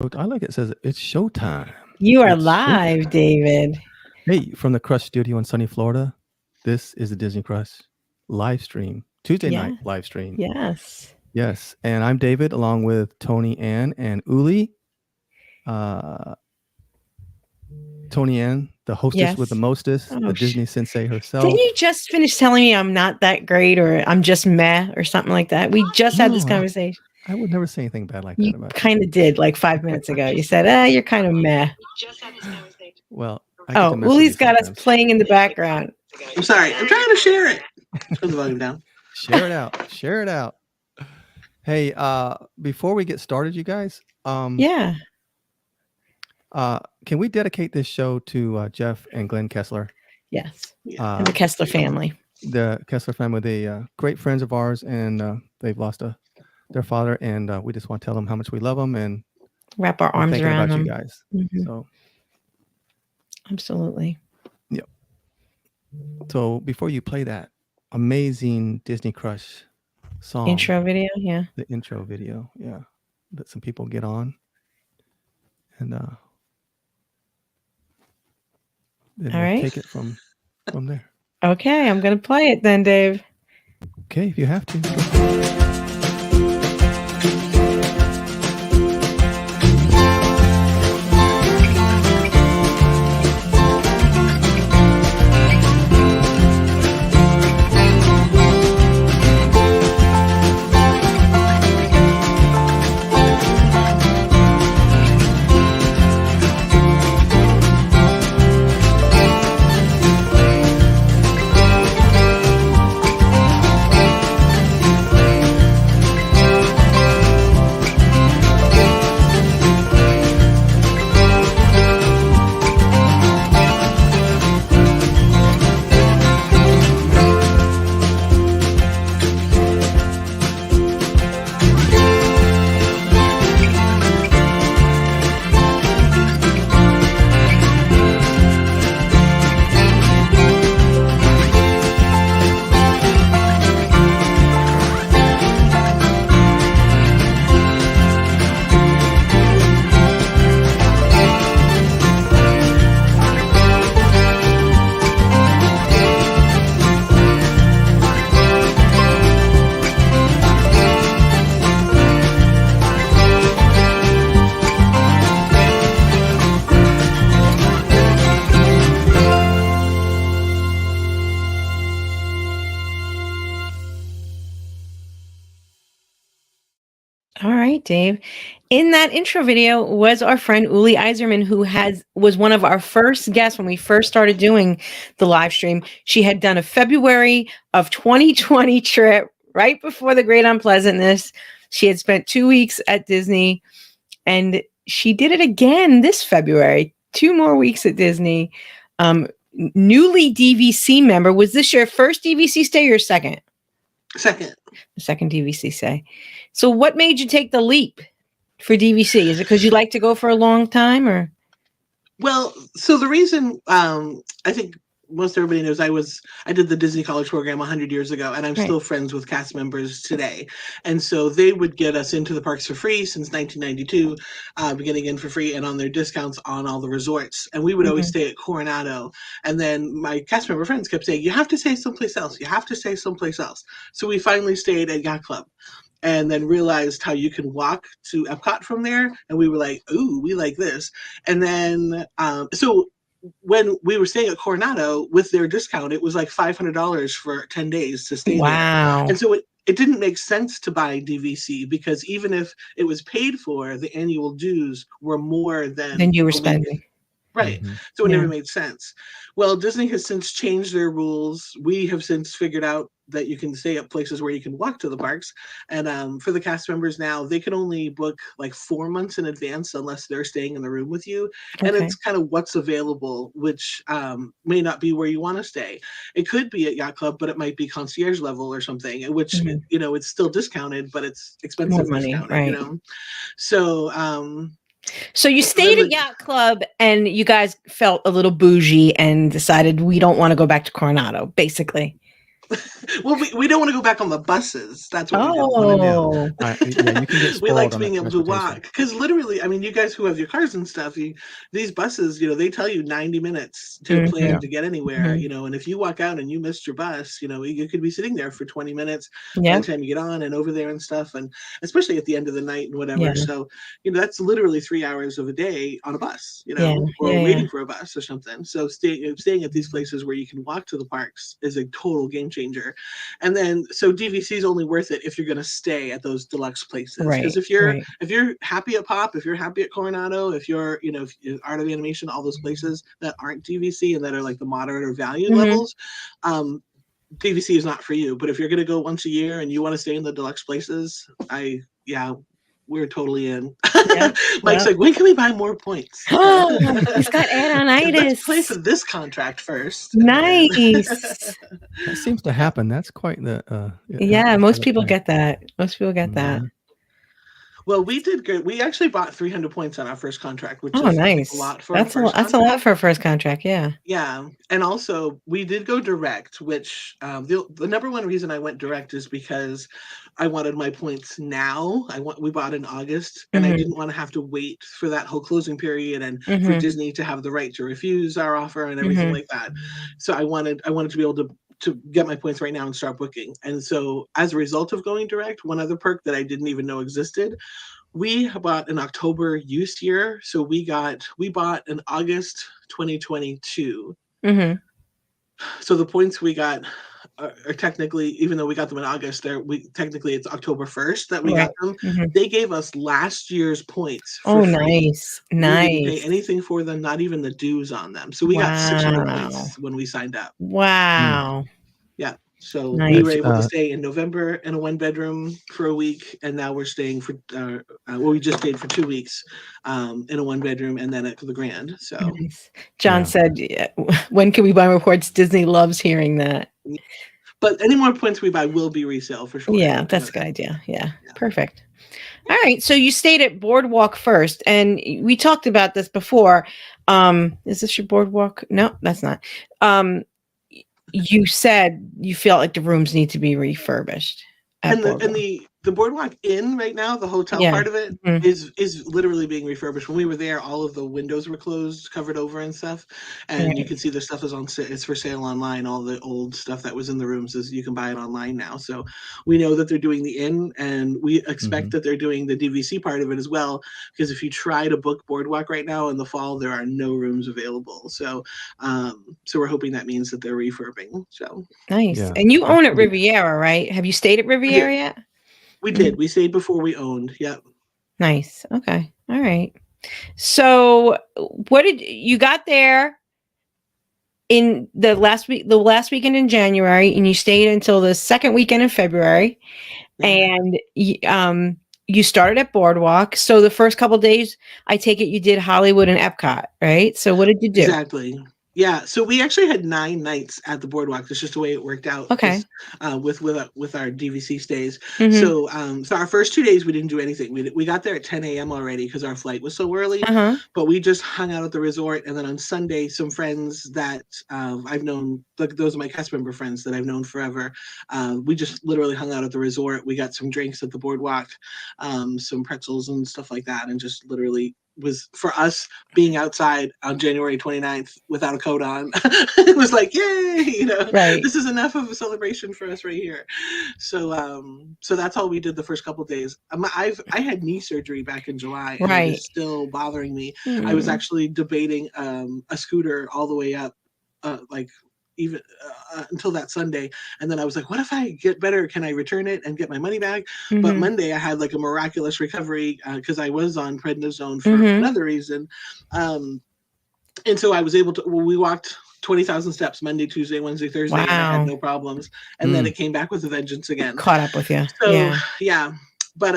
I like it says it's showtime. You are It's live, showtime. David. Hey, from the Crush Studio in sunny Florida, this is the Disney Crush live stream, Tuesday night live stream. Yes. Yes, and I'm David along with Toni-Ann and Ulli. Toni-Ann, the hostess with the mostest, the Disney sensei herself. Didn't you just finish telling me I'm not that great or I'm just meh or something like that? We just had this conversation. I would never say anything bad like that about you. Kind of did like 5 minutes ago. You said, you're kind of meh. Well, Ulli's got us playing in the background. I'm sorry. I'm trying to share it. Turn the volume down. Share it out. Share it out. Hey, before we get started, you guys. Can we dedicate this show to Jeff and Glenn Kessler? Yes. And the Kessler family. The Kessler family, they great friends of ours, and they've lost their father, and we just want to tell them how much we love them and wrap our arms around them. You guys. Mm-hmm. So, absolutely. Yep. So before you play that amazing Disney Crush song intro video, the intro video, let some people get on, and then all right, take it from there. Okay, I'm gonna play it then, Dave. Okay, if you have to. All right, Dave. In that intro video was our friend Ulli Eisermann, who was one of our first guests when we first started doing the live stream. She had done a February of 2020 trip right before the Great Unpleasantness. She had spent 2 weeks at Disney, and she did it again this February, 2 more weeks at Disney. Newly DVC member. Was this your first DVC stay or second? Second. The second DVC stay. So what made you take the leap for DVC? Is it because you like to go for a long time, or? Well, so the reason I think most everybody knows I did the Disney College program 100 years ago, and I'm still friends with cast members today. And so they would get us into the parks for free since 1992, getting in for free and on their discounts on all the resorts. And we would always stay at Coronado. And then my cast member friends kept saying, you have to stay someplace else. You have to stay someplace else. So we finally stayed at Yacht Club. And then realized how you can walk to Epcot from there. And we were like, ooh, we like this. And then, so when we were staying at Coronado with their discount, it was like $500 for 10 days to stay there. And so it didn't make sense to buy DVC because even if it was paid for, the annual dues were more than you were spending. Right. Mm-hmm. So it never made sense. Well, Disney has since changed their rules. We have since figured out that you can stay at places where you can walk to the parks. And for the cast members now, they can only book like 4 months in advance unless they're staying in the room with you. And it's kind of what's available, which may not be where you want to stay. It could be at Yacht Club, but it might be concierge level or something, which, you know, it's still discounted, but it's expensive. More money, discounted, right. You know? So you stayed at Yacht Club and you guys felt a little bougie and decided we don't want to go back to Coronado, basically. Well, we don't want to go back on the buses. That's what we didn't want to do. Oh, Yeah, you can get We spoiled liked on being that able to transportation. walk because literally, I mean, you guys who have your cars and stuff, these buses, they tell you 90 minutes to Mhm. plan Yeah. to get anywhere, Mhm. and if you walk out and you missed your bus, you could be sitting there for 20 minutes by Yeah. the time you get on and over there and stuff, and especially at the end of the night and Yeah. whatever. So, that's literally 3 hours of a day on a bus, Yeah. or Yeah. waiting for a bus or something. So staying at these places where you can walk to the parks is a total game changer. And then so DVC is only worth it if you're going to stay at those deluxe places. Because Right. Right. if you're happy at Pop, if you're happy at Coronado, if you're if Art of Animation, all those places that aren't DVC and that are like the moderate or value Mhm. levels, DVC is not for you. But if you're going to go once a year and you want to stay in the deluxe places, we're totally in. Yeah. Mike's Yeah. like, when can we buy more points? Oh, he's got Let's play for add-onitis. this contract first. And then- Nice. That seems to happen. That's quite the Yeah, quite most a people thing. get that. Most people get that. Mhm. Well, we did good. We actually bought 300 points on our first contract, which Oh, is I think, a nice. lot for That's our a lot. first That's a lot contract. for a first contract. Yeah. Yeah, and also we did go direct, which the number one reason I went direct is because I wanted my points now. We bought in August, and I Mhm. didn't want to have to wait for that whole closing period and for Mhm. Disney to have the right to refuse our offer and everything Mhm. like that. So I wanted to be able to get my points right now and start booking. And so as a result of going direct, one other perk that I didn't even know existed, we bought an October use year. So we bought in August 2022. Mhm. So the points we got are technically, even though we got them in August, technically it's October 1st that we Right. got them. Mhm. They gave us last year's points Oh, for free. nice. We didn't pay Nice. anything for them, not even the dues on them. So we got 600 Wow. points when we signed up. Wow. Yeah. So we were Nice. able to stay in November in a 1-bedroom for a week, and now we're staying for we just stayed for 2 weeks in a 1-bedroom, and then at the Grand. So Nice. John Yeah. said, "When can we buy reports?" Disney loves hearing that. but any more points we buy will be resale for sure. Yeah, I know that's a good that. idea. Yeah, Yeah. perfect. All right, so you stayed at Boardwalk first, and we talked about this before. Is this your Boardwalk? No, that's not. You said you felt like the rooms need to be refurbished at And Boardwalk. the Boardwalk Inn right now, the hotel Yeah. part of it Mhm. is literally being refurbished. When we were there, all of the windows were closed, covered over and stuff, and you Right. can see the stuff is it's for sale online. All the old stuff that was in the rooms you can buy it online now. So we know that they're doing the Inn, and we expect Mhm. that they're doing the DVC part of it as well. Because if you try to book Boardwalk right now in the fall, there are no rooms available. So so we're hoping that means that they're refurbing. So Nice. Yeah. And you That's own at gonna be Riviera, right? Have you stayed at Riviera yet? we Mhm. did. We stayed before we owned. Yep. Nice. Okay. All right. So, what did you got there in the last weekend in January, and you stayed until the second weekend in February, Yeah. and you started at Boardwalk. So the first couple days, I take it you did Hollywood and Epcot, right? So what did you do? Exactly. Yeah. So we actually had 9 nights at the Boardwalk. That's just the way it worked out. Okay. With our DVC stays. Mhm. So so our first 2 days we didn't do anything. We got there at 10 a.m. already because our flight was so early. Uh-huh. But we just hung out at the resort, and then on Sunday, some friends that I've known, like those are my cast member friends that I've known forever. We just literally hung out at the resort. We got some drinks at the Boardwalk, some pretzels and stuff like that, and just literally was for us being outside on January 29th without a coat on. It was like, yay, Right. this is enough of a celebration for us right here. So so that's all we did the first couple of days. I had knee surgery back in July, and it Right. is still bothering me. I was Mm. actually debating a scooter all the way up, like even until that Sunday, and then I was like, what if I get better, can I return it and get my money back? But Mhm. Monday I had like a miraculous recovery because I was on prednisone for Mhm. another reason, and so I was able to, we walked 20,000 steps Monday, Tuesday, Wednesday, Thursday, and I had Wow. no problems. And then Mm. it came back with a vengeance again. Caught up with you. So Yeah. yeah, but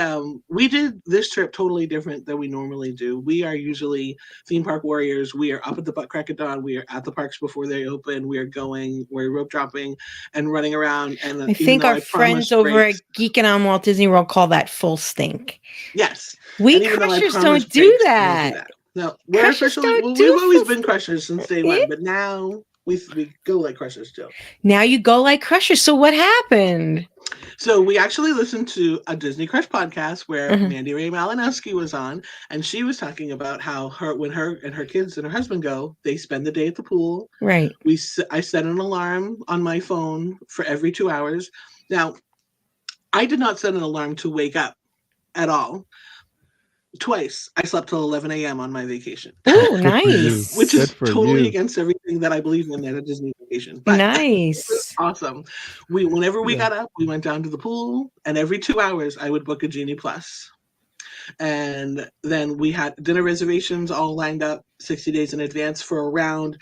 we did this trip totally different than we normally do. We are usually theme park warriors. We are up at the butt crack of dawn. We are at the parks before they open. We're rope dropping and running around. And I even think though our I friends promised over at breaks, Geekin' on Walt Disney World call that full stink. yes, We and even though I crushers don't promised do breaks, we don't do that. that. No, we're Crushers officially, don't well, do we've always full been crushers since day stink. one, but now we go like crushers too. Now you go like crushers. So what happened? So we actually listened to a Disney Crush podcast where Uh-huh. Mandy Ray Malinowski was on, and she was talking about how when her and her kids and her husband go, they spend the day at the pool. Right. I set an alarm on my phone for every 2 hours. Now, I did not set an alarm to wake up at all. Twice I slept till 11 a.m. on my vacation. Oh, Good for you. nice. Which Good is for totally you. against everything that I believe in at a Disney vacation. But Nice. awesome. Whenever we Yeah. got up, we went down to the pool, and every 2 hours I would book a Genie Plus. And then we had dinner reservations all lined up 60 days in advance for around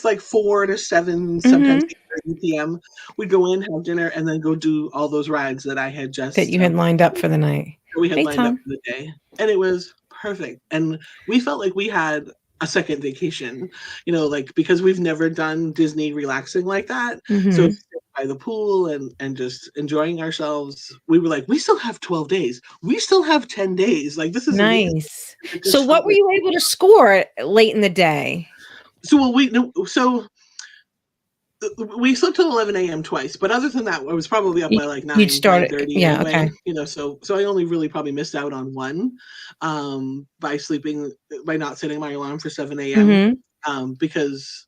like 4 to 7, sometimes 8:30 p.m. We'd go in, have dinner, and then go do all those rides that I had just That you had lined up for the night. we had Hey, lined up Tom. for the day. And it was perfect. And we felt like we had a second vacation, like because we've never done Disney relaxing like that. Mhm. So by the pool and just enjoying ourselves, we were like, we still have 12 days. We still have 10 days. Like, this is amazing. Nice. It just So what felt were you able to score late in the day? So we slept till 11 a.m. twice, but other than that, I was probably up by like 9, You'd start 9:30 yeah, anyway. okay. So I only really probably missed out on one by not setting my alarm for 7 a.m. Mhm. Because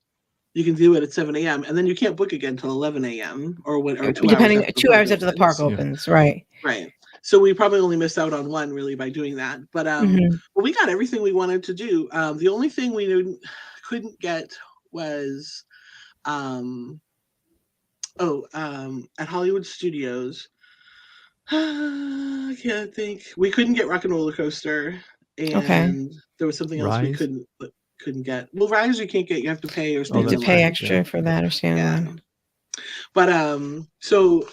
you can do it at 7 a.m. and then you can't book again till 11 a.m. or 2 hours Depending after 2 hours after the park Yeah. opens, right. Right. So we probably only missed out on one really by doing that. But Mhm. well, we got everything we wanted to do. The only thing we couldn't get was at Hollywood Studios. I can't think. We couldn't get Rock and Roller Coaster, Okay. and there was something else we Rise? couldn't get. Well, Rise you can't get. You have to pay or Oh, stand You have to in that's pay line. right. extra Yeah. for that or stand in Yeah. line. But so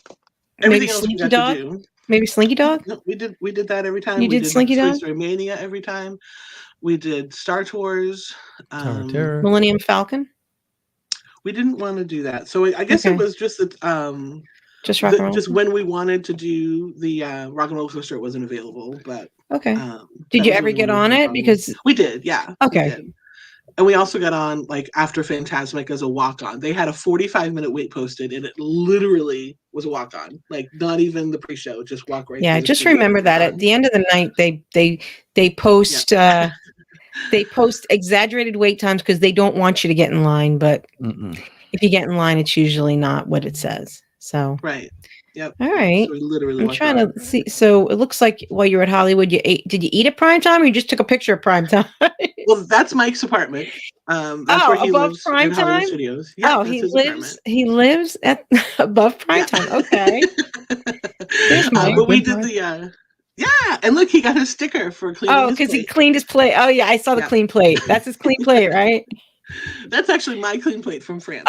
Maybe everything else we Slinky got Dog? to do. Maybe Slinky Dog? No, we did that every time. You We did did Slinky Toy Dog? Story Mania every time. We did Star Tours. Tower of Terror. Millennium Falcon? We didn't want to do that, so I guess it Okay. was just that Just rock and roll? just when we wanted to do the Rock and Roller Coaster, it wasn't available. But Okay. that Did you was ever the get only on it? problem. Because We did, yeah. We okay. did. And we also got on like after Fantasmic as a walk-on. They had a 45-minute wait posted, and it literally was a walk-on. Like not even the pre-show, just walk right. Yeah, through the just studio remember and that on. at the end of the night they post they post exaggerated wait times because they don't want you to get in line, but Mm-mm. if you get in line, it's usually not what it says. So Right. Yep. all right. So we literally I'm walked trying on. to see. So it looks like while you were at Hollywood, you ate. Did you eat at prime time, or you just took a picture at prime time? Well, that's Mike's apartment. That's where he above lives prime in Hollywood time. Studios. Yeah, Oh, that's his apartment. he lives at above prime time. Okay. There's Mike. But we Good did time? yeah, and look, he got his sticker for cleaning Oh, his because he plate. cleaned his plate. Oh yeah, I saw the Yeah. clean plate. That's his clean plate, right? That's actually my clean plate from France,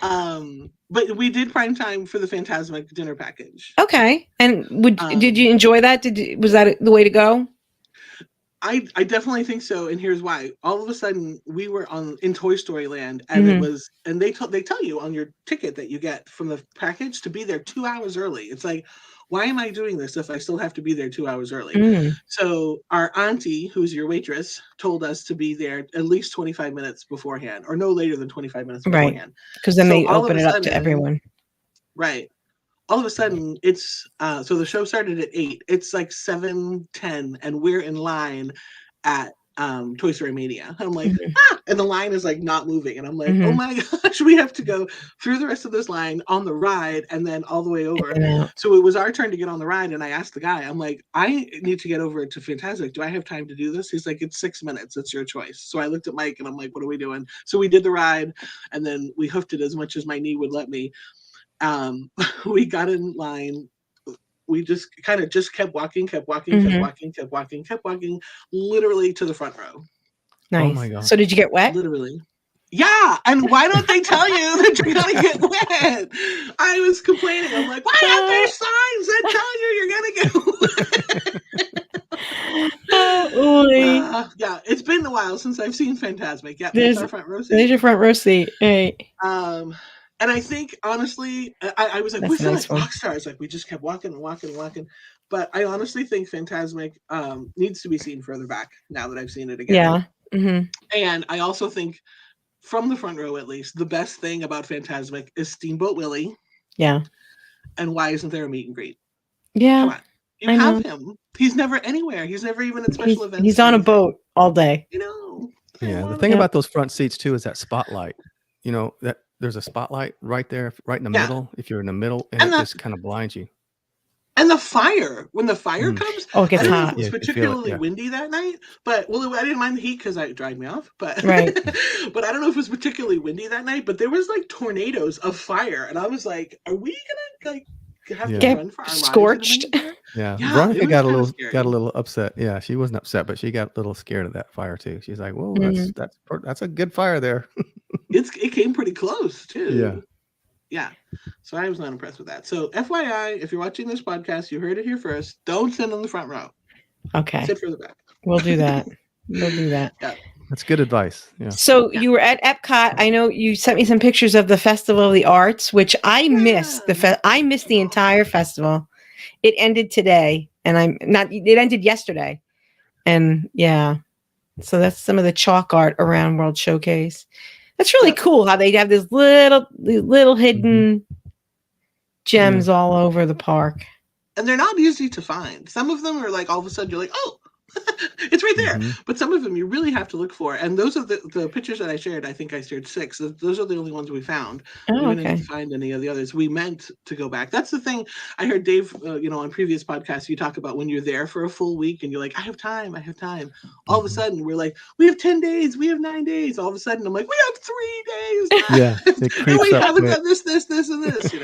Oh. but we did prime time for the Fantasmic dinner package. Okay. And did Um, you enjoy that? Was that the way to go? I definitely think so, and here's why. All of a sudden, we were in Toy Story Land, and it was, and they tell you on your ticket that you get from the package to be there 2 hours early. It's like, why am I doing this if I still have to be there 2 hours early? Mm. So our auntie, who's your waitress, told us to be there at least 25 minutes beforehand, or no later than 25 minutes Right. beforehand. Because then So they all of open a it up to sudden- everyone. Right. All of a sudden, it's so the show started at 8. It's like 7:10, and we're in line at Toy Story Mania. I'm like, and the line is like not moving, and I'm like, oh my gosh, we have to go through the rest of this line on the ride and then all the way over. So it was our turn to get on the ride, and I asked the guy, I'm like, I need to get over to Fantasmic. Do I have time to do this? He's like, it's 6 minutes. It's your choice. So I looked at Mike, and I'm like, what are we doing? So we did the ride, and then we hoofed it as much as my knee would let me. We got in line. We just kind of kept walking, literally to the front row. Nice. Oh my God. So did you get wet? Literally. Yeah. And why don't they tell you that you're going to get wet? I was complaining. I'm like, why aren't there signs that tell you you're going to get wet? Yeah. It's been a while since I've seen Fantasmic. Yeah. There's our front row seat. There's your front row seat. Hey. And I think, honestly, I was like, That's we feel nice like rock stars. Like, we just kept walking and walking and walking. But I honestly think Fantasmic needs to be seen further back now that I've seen it again. Yeah. Mm-hmm. And I also think from the front row at least, the best thing about Fantasmic is Steamboat Willie. Yeah. And why isn't there a meet and greet? Yeah. Come on. You I have know. him. He's never anywhere. He's never even at special events. He's or on a anything. boat all day. You know. Yeah. The thing about those front seats too is that spotlight. You know, that there's a spotlight right there, right in the middle. If you're in the middle, and it just kind of blinds you. And the fire, when the fire comes, it gets I don't know hot. if it was particularly windy that night, but I didn't mind the heat because it dried me off. But right. But I don't know if it was particularly windy that night. But there was like tornadoes of fire, and I was like, "Are we gonna like have to run for our scorched?" lives?" Yeah, Veronica got a little upset. Yeah, she wasn't upset, but she got a little scared of that fire too. She's like, "Whoa, that's a good fire there." It came pretty close too. Yeah. Yeah. So I was not impressed with that. So FYI, if you're watching this podcast, you heard it here first. Don't sit on the front row. Okay. Sit for the back. We'll do that. We'll do that. Yeah. That's good advice. Yeah. So you were at Epcot. I know you sent me some pictures of the Festival of the Arts, which I missed. I missed the entire festival. It ended today, and it ended yesterday. And yeah. So that's some of the chalk art around World Showcase. That's really cool how they have these little hidden gems all over the park. And they're not easy to find. Some of them are like all of a sudden you're like, oh, it's right there. But some of them you really have to look for. And those are the pictures that I shared. I think I shared 6. Those are the only ones we found. We didn't find any of the others. We meant to go back. That's the thing. I heard Dave, on previous podcasts, you talk about when you're there for a full week and you're like, I have time. All of a sudden we're like, we have 10 days. We have 9 days. All of a sudden I'm like, we have 3 days. Yeah. And we haven't done this, and this.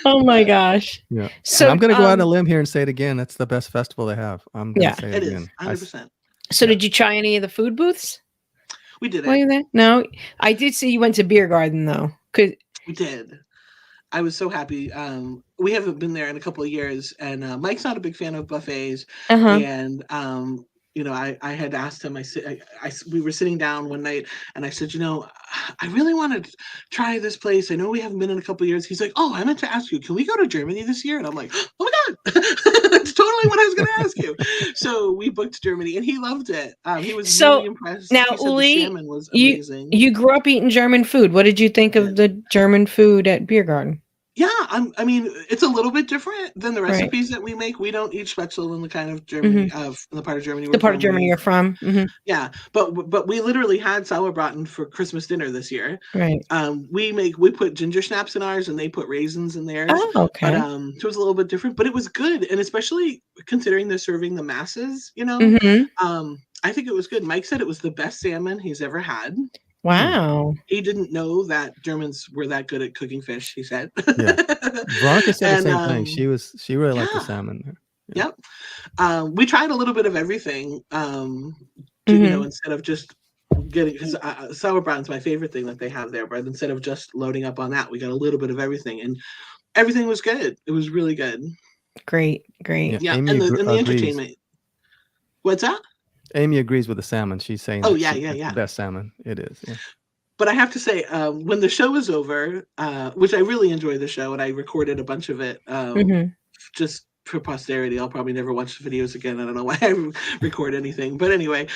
Oh my gosh. Yeah. So and I'm going to go out on a limb here and say it again. That's the best festival they have. I'm going to say it again. 100%. So did you try any of the food booths? We did. Were you there? No, I did see you went to Beer Garden though. We did. I was so happy. We haven't been there in a couple of years, and Mike's not a big fan of buffets. And I had asked him. We were sitting down one night, and I said, I really want to try this place. I know we haven't been in a couple of years. He's like, oh, I meant to ask you, can we go to Germany this year? And I'm like, oh my God, that's totally what I was going to ask you. So we booked Germany, and he loved it. He was really impressed. Now, Ulli, the salmon was amazing. You grew up eating German food. What did you think of the German food at Beer Garden? Yeah, I mean, it's a little bit different than the recipes that we make. We don't eat Spätzle in the kind of Germany, in the part of Germany. The part of Germany you're from. Yeah, but we literally had Sauerbraten for Christmas dinner this year. Right. We put ginger snaps in ours, and they put raisins in theirs. Oh, okay. But so it was a little bit different, but it was good, and especially considering they're serving the masses, I think it was good. Mike said it was the best salmon he's ever had. Wow. He didn't know that Germans were that good at cooking fish, he said. Yeah. Veronica said the same thing. She really liked the salmon. Yeah. Yep. We tried a little bit of everything, instead of just getting, because Sauerbraten's my favorite thing that they have there, but instead of just loading up on that, we got a little bit of everything, and everything was good. It was really good. Great. Yeah. And the entertainment. What's that? Amy agrees with the salmon. She's saying, the best salmon. It is. Yeah. But I have to say, when the show was over, which I really enjoyed the show, and I recorded a bunch of it just for posterity. I'll probably never watch the videos again. I don't know why I record anything. But anyway,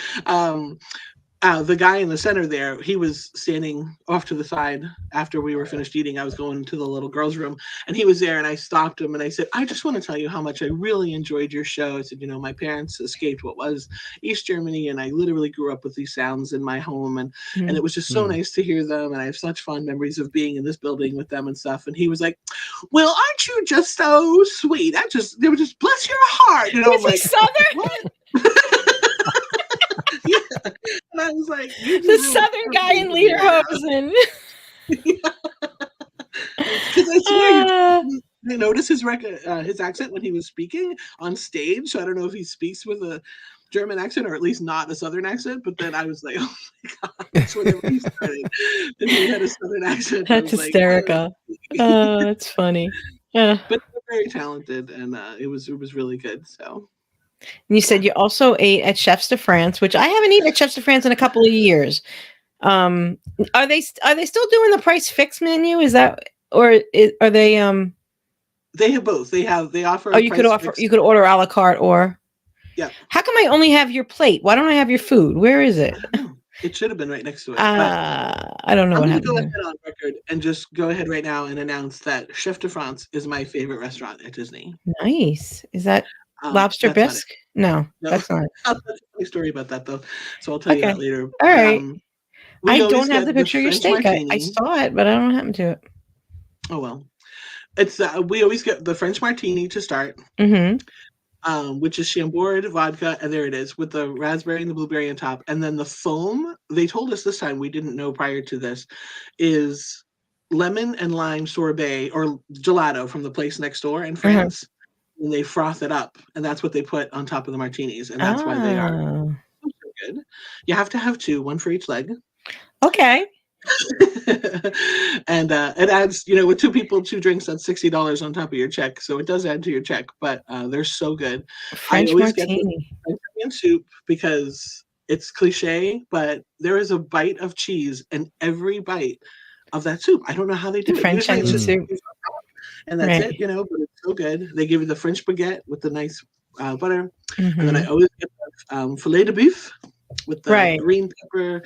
the guy in the center there, he was standing off to the side after we were finished eating. I was going to the little girls' room, and he was there, and I stopped him, and I said, I just want to tell you how much I really enjoyed your show. I said, my parents escaped what was East Germany, and I literally grew up with these sounds in my home, and it was just so nice to hear them, and I have such fond memories of being in this building with them and stuff. And he was like, well, aren't you just so sweet? They were just, bless your heart. Was he Southern? What? Yeah. And I was like, the Southern guy in Lederhosen. Because I swear, I noticed his accent when he was speaking on stage. So I don't know if he speaks with a German accent or at least not a Southern accent. But then I was like, oh my God, that's whenever he started. And he had a Southern accent. That's hysterical. Oh, that's funny. Yeah. But very talented, and it was really good. So. And you said you also ate at Chefs de France, which I haven't eaten at Chefs de France in a couple of years. Are they still doing the price fix menu? Is that, or are they? They have both. They offer. Oh, you could order a la carte, or yeah. How come I only have your plate? Why don't I have your food? Where is it? It should have been right next to it. But I don't know I'm what going to happened go there. ahead on record and just go ahead right now and announce that Chef de France is my favorite restaurant at Disney. Nice. Is that lobster That's not it. bisque? No, No. that's not it. I'll tell you a funny story about that though, so I'll tell you Okay. that later. All right. We I always don't have get the picture of your French steak. I martini. saw it, but I don't know what happened to it. Oh well, it's we always get the French martini to start, which is Chambord vodka, and there it is with the raspberry and the blueberry on top, and then the foam. They told us this time, we didn't know prior to this, is lemon and lime sorbet or gelato from the place next door in France, and they froth it up, and that's what they put on top of the martinis, and that's why they are so good. You have to have two, one for each leg. Okay. And it adds, with two people, two drinks, that's $60 on top of your check. So it does add to your check, but they're so good. French I always martini. get the French soup because it's cliche, but there is a bite of cheese in every bite of that soup. I don't know how they do The it. French Usually it's onion just soup. and that's it, but it's so good. They give you the French baguette with the nice butter. And then I always get the filet de beef with the green pepper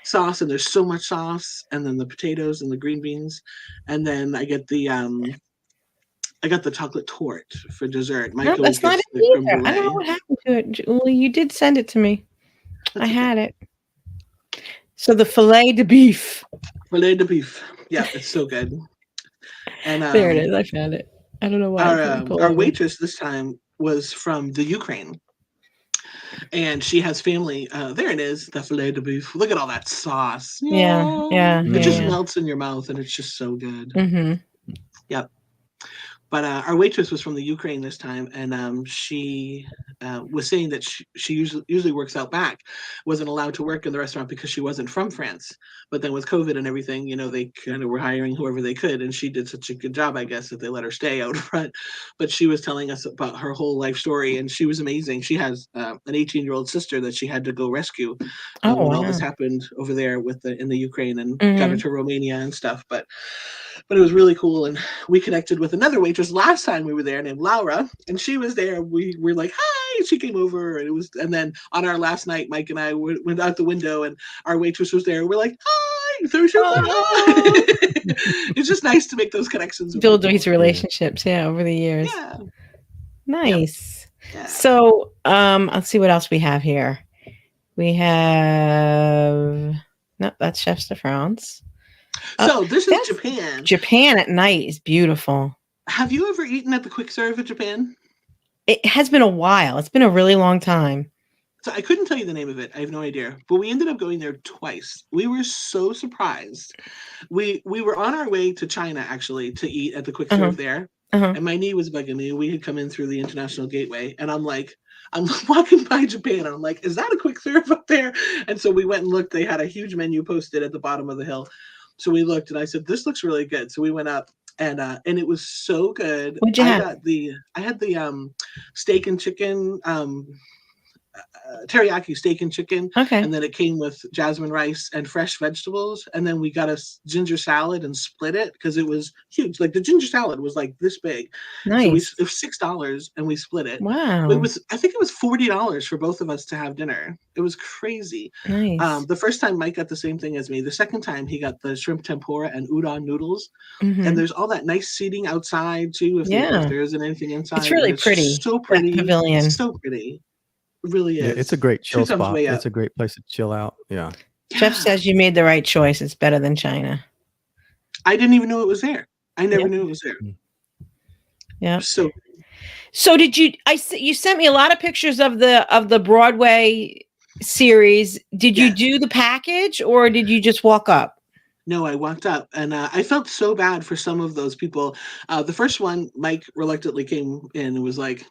sauce, and there's so much sauce, and then the potatoes and the green beans, and then I get the I got the chocolate torte for dessert. No, that's not it either. I don't know what happened to it, Julie. You did send it to me. I had it. So the filet de beef. Filet de beef. Yeah, it's so good. And there it is. I found it. I don't know why. Our waitress this time was from the Ukraine. And she has family. There it is, the filet de beef. Look at all that sauce. Yeah. It just melts in your mouth, and it's just so good. Yep. But our waitress was from the Ukraine this time, and she was saying that she usually works out back, wasn't allowed to work in the restaurant because she wasn't from France. But then with COVID and everything, they kind of were hiring whoever they could, and she did such a good job, I guess, that they let her stay out front. But she was telling us about her whole life story, and she was amazing. She has an 18-year-old sister that she had to go rescue when all this happened over there in the Ukraine, and got her to Romania and stuff. But it was really cool, and we connected with another waitress last time we were there named Laura, and she was there. We were like, hi, and she came over, and then on our last night, Mike and I went out the window, and our waitress was there. We're like, hi, it's just nice to make those connections. Build these relationships, over the years. Yeah. Nice. Yep. Yeah. So, let's see what else we have here. We have, no, that's Chef de France. So this is Japan. Japan at night is beautiful. Have you ever eaten at the quick serve in Japan? It has been a while. It's been a really long time. So I couldn't tell you the name of it. I have no idea. But we ended up going there twice. We were so surprised. We were on our way to China, actually, to eat at the quick serve there. And my knee was bugging me. We had come in through the international gateway. And I'm walking by Japan. And I'm like, is that a quick serve up there? And so we went and looked. They had a huge menu posted at the bottom of the hill. So we looked, and I said, this looks really good. So we went up, and it was so good. What'd you have? I had the steak and chicken, teriyaki steak and chicken. Okay. And then it came with jasmine rice and fresh vegetables. And then we got a ginger salad and split it because it was huge. Like the ginger salad was like this big. Nice. So it was $6 and we split it. Wow. I think it was $40 for both of us to have dinner. It was crazy. Nice. The first time Mike got the same thing as me. The second time he got the shrimp tempura and udon noodles. And there's all that nice seating outside too. If there isn't anything inside. It's really pretty. So pretty. Pavilion. It's so pretty. It really is. Yeah, it's a great chill spot. It's a great place to chill out. Yeah. Jeff says you made the right choice. It's better than China. I didn't even know it was there. I never knew it was there. Yeah. So did you? You sent me a lot of pictures of the Broadway series. Did you do the package, or did you just walk up? No, I walked up, and I felt so bad for some of those people. The first one, Mike reluctantly came in and was like,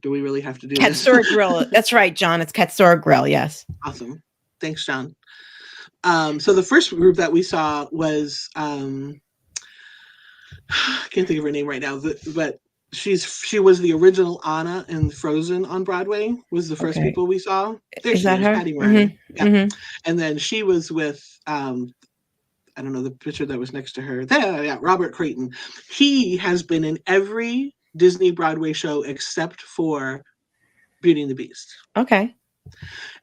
do we really have to do this? Katsura Grill. That's right, John. It's Katsura Grill. Yes. Awesome. Thanks, John. So the first group that we saw was, I can't think of her name right now, but she was the original Anna in Frozen on Broadway, was the first people we saw. There is that her? Patty Ryan. Yeah. And then she was with, I don't know the picture that was next to her. Robert Creighton. He has been in every Disney Broadway show except for Beauty and the Beast. Okay.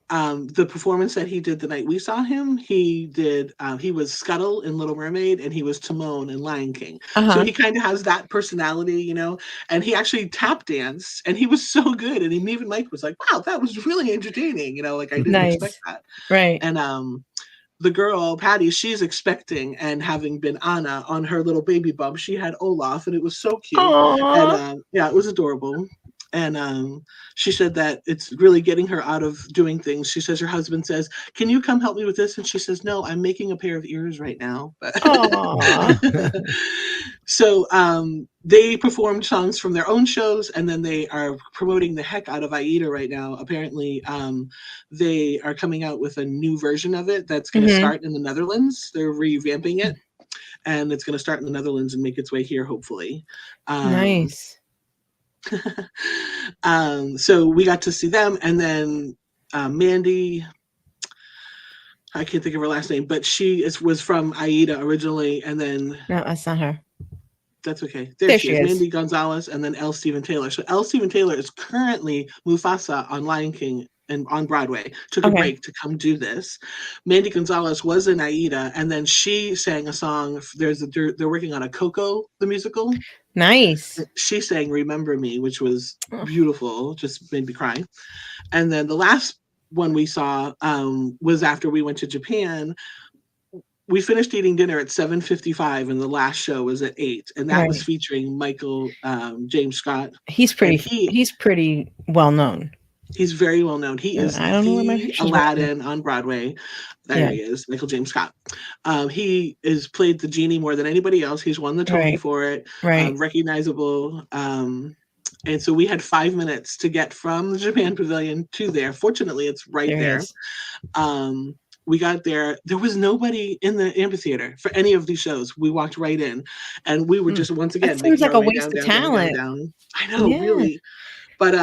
the performance that he did the night we saw him, he was Scuttle in Little Mermaid, and he was Timon in Lion King. So he kind of has that personality, you know, and he actually tap danced, and he was so good. And even Mike was like, wow, that was really entertaining. You know, like I didn't expect that. Right. And the girl, Patty, she's expecting, and having been Anna on her little baby bump, she had Olaf, and it was so cute. Aww. And yeah, it was adorable. And she said that it's really getting her out of doing things. She says her husband says, can you come help me with this? And she says, no, I'm making a pair of ears right now. So they performed songs from their own shows, and then they are promoting the heck out of Aida right now. Apparently, they are coming out with a new version of it that's going to start in the Netherlands. They're revamping it, and it's going to start in the Netherlands and make its way here, hopefully. Nice. So we got to see them, and then Mandy, I can't think of her last name, but she was from Aida originally, and then no, that's not her. That's okay. There she is. Mandy Gonzalez, and then L. Steven Taylor. So L. Steven Taylor is currently Mufasa on Lion King and on Broadway. Took a break to come do this. Mandy Gonzalez was in Aida, and then she sang a song. They're working on a Coco the musical. Nice. She sang "Remember Me," which was beautiful. Just made me cry. And then the last one we saw was after we went to Japan. We finished eating dinner at 7:55, and the last show was at 8, and that was featuring Michael James Scott. He's pretty well known. He's very well known. He is the Aladdin on Broadway. There he is, Michael James Scott. He has played the genie more than anybody else. He's won the Tony for it. Recognizable. And so we had 5 minutes to get from the Japan Pavilion to there. Fortunately, it's right there. We got there. There was nobody in the amphitheater for any of these shows. We walked right in, and we were just once again. That seems like a waste of talent. Down. I know, really. But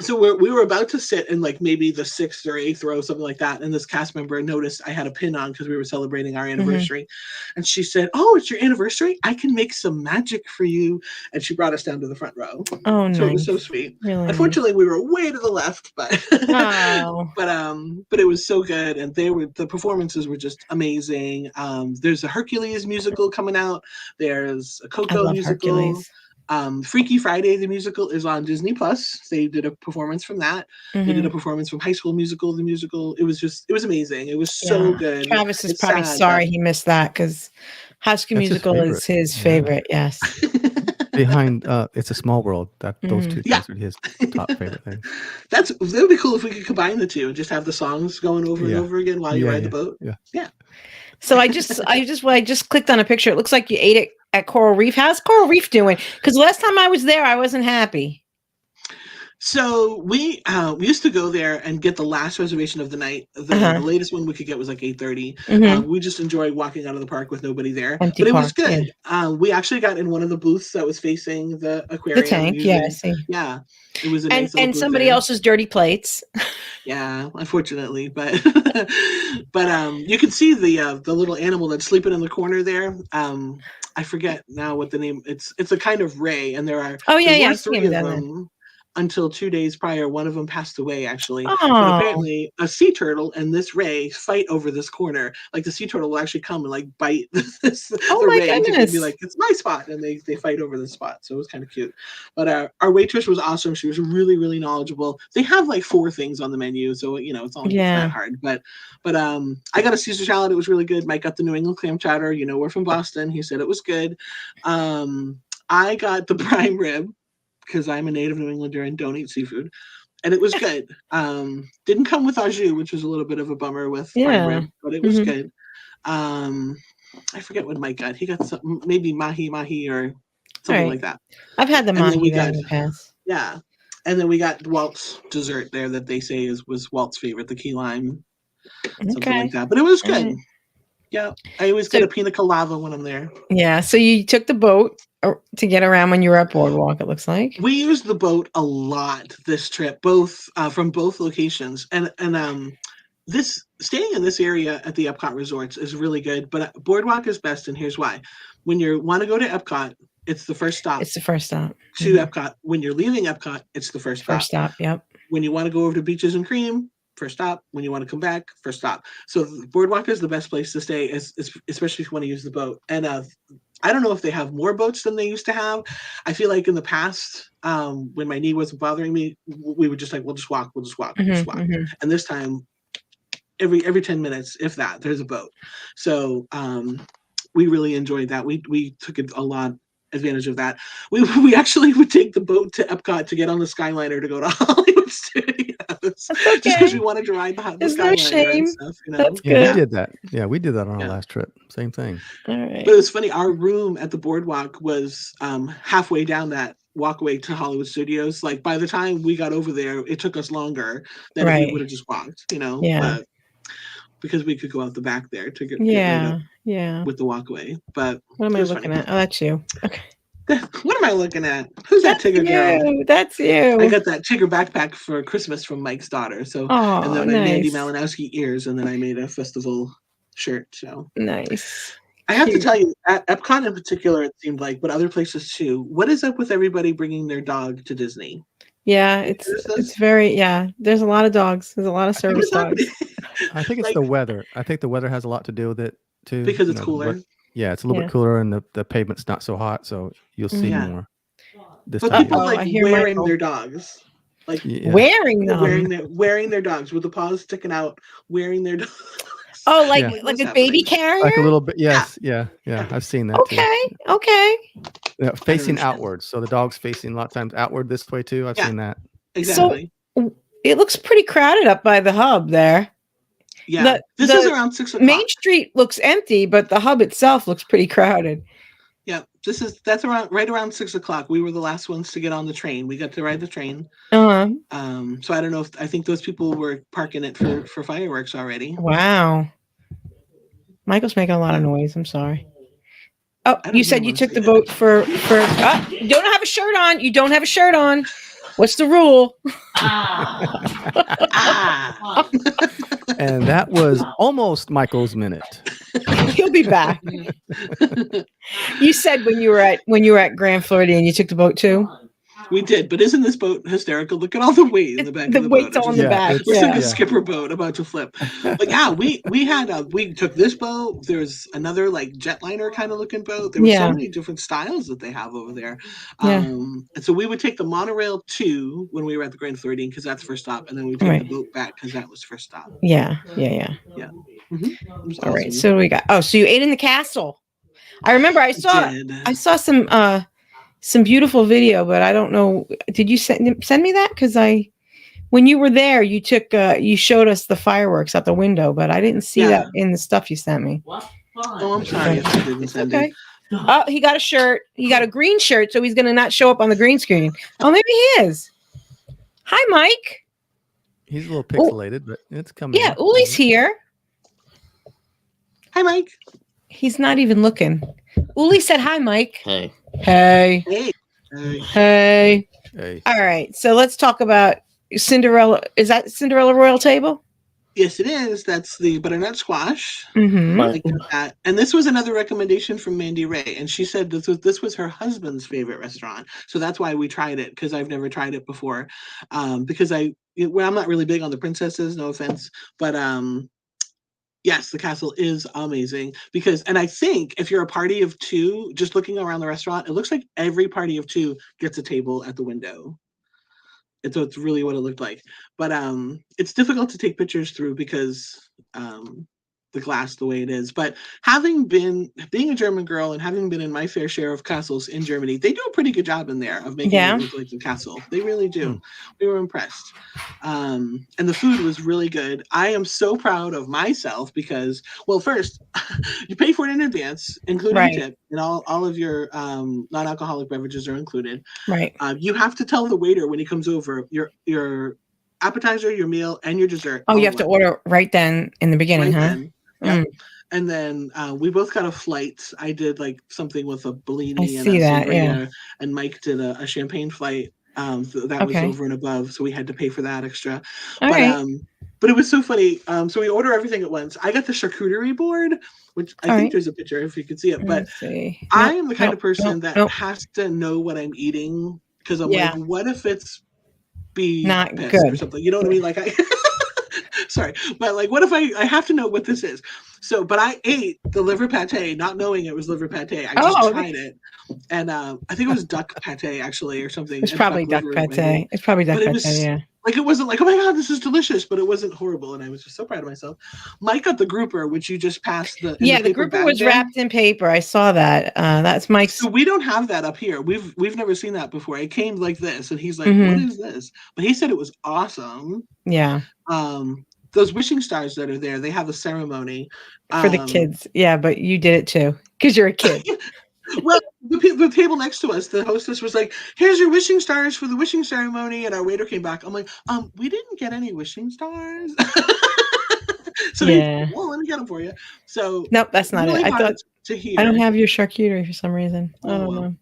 so we were about to sit in like maybe the 6th or 8th row, something like that. And this cast member noticed I had a pin on because we were celebrating our anniversary. And she said, oh, it's your anniversary? I can make some magic for you. And she brought us down to the front row. Oh, nice. So it was so sweet. Really Unfortunately, we were way to the left, but but it was so good. And the performances were just amazing. There's a Hercules musical coming out. There's a Coco musical. Hercules. Freaky Friday, the musical, is on Disney Plus. They did a performance from that. They did a performance from High School Musical, the musical. It was amazing. It was so good. Travis is probably sorry he missed that because High School Musical is his favorite. Yes. Behind It's a Small World, those two things are his top favorite things. That would be cool if we could combine the two and just have the songs going over and over again while you ride the boat. Yeah. So I just clicked on a picture. It looks like you ate it at Coral Reef. How's Coral Reef doing? Because last time I was there, I wasn't happy. So we used to go there and get the last reservation of the night. The latest one we could get was like 8:30. We just enjoyed walking out of the park with nobody there. Empty but it was good. We actually got in one of the booths that was facing the aquarium. The tank, I see. Yeah. It was a nice and somebody else's dirty plates. Yeah, unfortunately, but you can see the little animal that's sleeping in the corner there. I forget now what the name. It's a kind of ray, and there are 3 of them. Until 2 days prior, one of them passed away, actually. But apparently, a sea turtle and this ray fight over this corner. Like, the sea turtle will actually come and, like, bite the ray and be like, it's my spot. And they fight over the spot. So it was kind of cute. But our waitress was awesome. She was really, really knowledgeable. They have, like, 4 things on the menu. So, you know, it's not that hard. But I got a Caesar salad. It was really good. Mike got the New England clam chowder. You know, we're from Boston. He said it was good. I got the prime rib, because I'm a native New Englander and don't eat seafood, and it was good. Didn't come with au jus, which was a little bit of a bummer with prime rib, but it was good. I forget what Mike got. He got something, maybe mahi or something like that. I've had the mahi in the past. Yeah, and then we got Walt's dessert there that they say was Walt's favorite, the key lime, something like that. But it was good. Yeah, I always get a pina colada when I'm there. Yeah, so you took the boat to get around when you were at Boardwalk, it looks like. We used the boat a lot this trip, both from both locations. And this staying in this area at the Epcot resorts is really good, but Boardwalk is best, and here's why. When you want to go to Epcot, it's the first stop. It's the first stop. To Epcot. When you're leaving Epcot, it's the first stop. First stop, yep. When you want to go over to Beaches and Cream, first stop. When you want to come back, first stop. So the Boardwalk is the best place to stay, especially if you want to use the boat. And I don't know if they have more boats than they used to have. I feel like in the past, when my knee wasn't bothering me, we were just like, we'll just walk. And this time, every 10 minutes, if that, there's a boat. So we really enjoyed that. We took a lot advantage of that. We actually would take the boat to Epcot to get on the Skyliner to go to Hollywood Studios. Just because we wanted to ride the Skyliner shame. and stuff. That's Yeah, good. we did that. Yeah, we did that on our last trip. Same thing. All right. But it was funny. Our room at the Boardwalk was halfway down that walkway to Hollywood Studios. Like by the time we got over there, it took us longer than if we would have just walked. But because we could go out the back there to get with the walkway. But what am I looking at? Oh, that's you. Okay. What am I looking at? Who's that Tigger girl? That's you. I got that Tigger backpack for Christmas from Mike's daughter. So and then my Mandy Malinowski ears, and then I made a festival shirt. So nice. I have to tell you, at Epcot in particular, it seemed like, but other places too. What is up with everybody bringing their dog to Disney? Yeah, it's very There's a lot of dogs. There's a lot of service dogs. I think it's the weather. I think the weather has a lot to do with it too. Because it's cooler. Yeah, it's a little bit cooler, and the pavement's not so hot, so you'll see more. But people wearing their dogs, like wearing them, wearing their dogs with the paws sticking out, wearing their dogs. Oh, like a baby carrier? Like a little bit, yes, yeah. I've seen that too. Okay. Yeah, facing outwards, so the dog's facing a lot of times outward this way too. I've seen that. Exactly. So it looks pretty crowded up by the hub there. Yeah, this is around 6 o'clock. Main Street looks empty, but the hub itself looks pretty crowded. Yeah, that's right around 6 o'clock. We were the last ones to get on the train. We got to ride the train. So I don't know I think those people were parking it for fireworks already. Wow. Michael's making a lot of noise. I'm sorry. Oh, you said you took the boat for you don't have a shirt on. You don't have a shirt on. What's the rule? And that was almost Michael's minute. He'll be back. You said when you were at Grand Floridian, you took the boat too. We did, but isn't this boat hysterical? Look at all the weight in the back. The weight's on the back. It's like a skipper boat about to flip. But yeah, we took this boat. There's another like jetliner kind of looking boat. There were so many different styles that they have over there. And so we would take the monorail too when we were at the Grand Floridian because that's first stop, and then we take the boat back because that was first stop. Yeah. Mm-hmm. All right. So we got. Oh, so you ate in the castle. I remember I saw some beautiful video, but I don't know. Did you send me that? Because when you were there, you showed us the fireworks out the window, but I didn't see that in the stuff you sent me. Oh, I'm sorry if I didn't send it. Oh, he got a shirt. He got a green shirt, so he's going to not show up on the green screen. Oh, maybe he is. Hi, Mike. He's a little pixelated, but it's coming. Yeah, Ulli's here. Hi, Mike. He's not even looking. Ulli said hi, Mike. Hey. Hey. All right. So let's talk about Cinderella. Is that Cinderella Royal Table? Yes, it is. That's the butternut squash. Mm-hmm. Like that. And this was another recommendation from Mandy Ray. And she said this was her husband's favorite restaurant. So that's why we tried it, because I've never tried it before. Because I'm not really big on the princesses, no offense. But yes, the castle is amazing and I think if you're a party of two, just looking around the restaurant, it looks like every party of two gets a table at the window. And so it's really what it looked like. But it's difficult to take pictures through because the glass the way it is. But being a German girl and having been in my fair share of castles in Germany, they do a pretty good job in there of making it look like a castle. They really do. We were impressed. And the food was really good. I am so proud of myself because, well, first, you pay for it in advance, including a tip, and all of your non-alcoholic beverages are included. Right. You have to tell the waiter when he comes over your appetizer, your meal, and your dessert. Oh, you have to order right then in the beginning, huh? Yep. And then we both got a flight. I did like something with a Bellini and a sangria, and Mike did a champagne flight. So that was over and above, so we had to pay for that extra. But it was so funny. So we order everything at once. I got the charcuterie board, which I think there's a picture if you could see it. But I am the kind of person that has to know what I'm eating because I'm like, what if it's not good or something? You know what I mean? Like Sorry, but like, what if I have to know what this is? So, but I ate the liver pate, not knowing it was liver pate. I just tried it, and I think it was duck pate actually, or something. It's probably duck pate. It's probably duck pate. Yeah. Like, it wasn't like, oh my God, this is delicious, but it wasn't horrible, and I was just so proud of myself. Mike got the grouper, which you just passed the the grouper was wrapped in paper. I saw that. That's Mike's. So we don't have that up here. We've never seen that before. It came like this, and he's like, "What is this?" But he said it was awesome. Yeah. Those wishing stars that are there, they have a ceremony for the kids. Yeah, but you did it too because you're a kid. Well, the table next to us, the hostess was like, "Here's your wishing stars for the wishing ceremony," and our waiter came back. I'm like, we didn't get any wishing stars." So yeah, well, let me get them for you. So nope, that's not it. I thought to hear. I don't have your charcuterie for some reason. I don't know.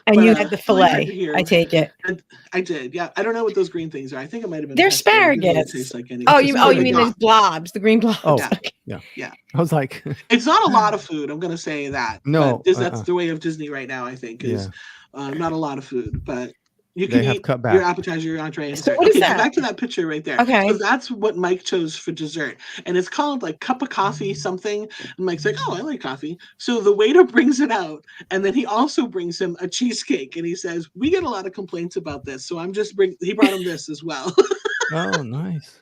And you had the fillet. I take it. And I did. Yeah, I don't know what those green things are. I think it might have been. They're asparagus. You mean those blobs, the green blobs? Oh, yeah. I was like, it's not a lot of food. I'm gonna say that. No, that's the way of Disney right now. I think is not a lot of food, but you they can have eat cut back. your appetizer, your entree. And so what is that? Go back to that picture right there. Okay, so that's what Mike chose for dessert, and it's called like cup of coffee something. And Mike's like, "Oh, I like coffee." So the waiter brings it out, and then he also brings him a cheesecake, and he says, "We get a lot of complaints about this, so he brought him this as well." Oh, nice.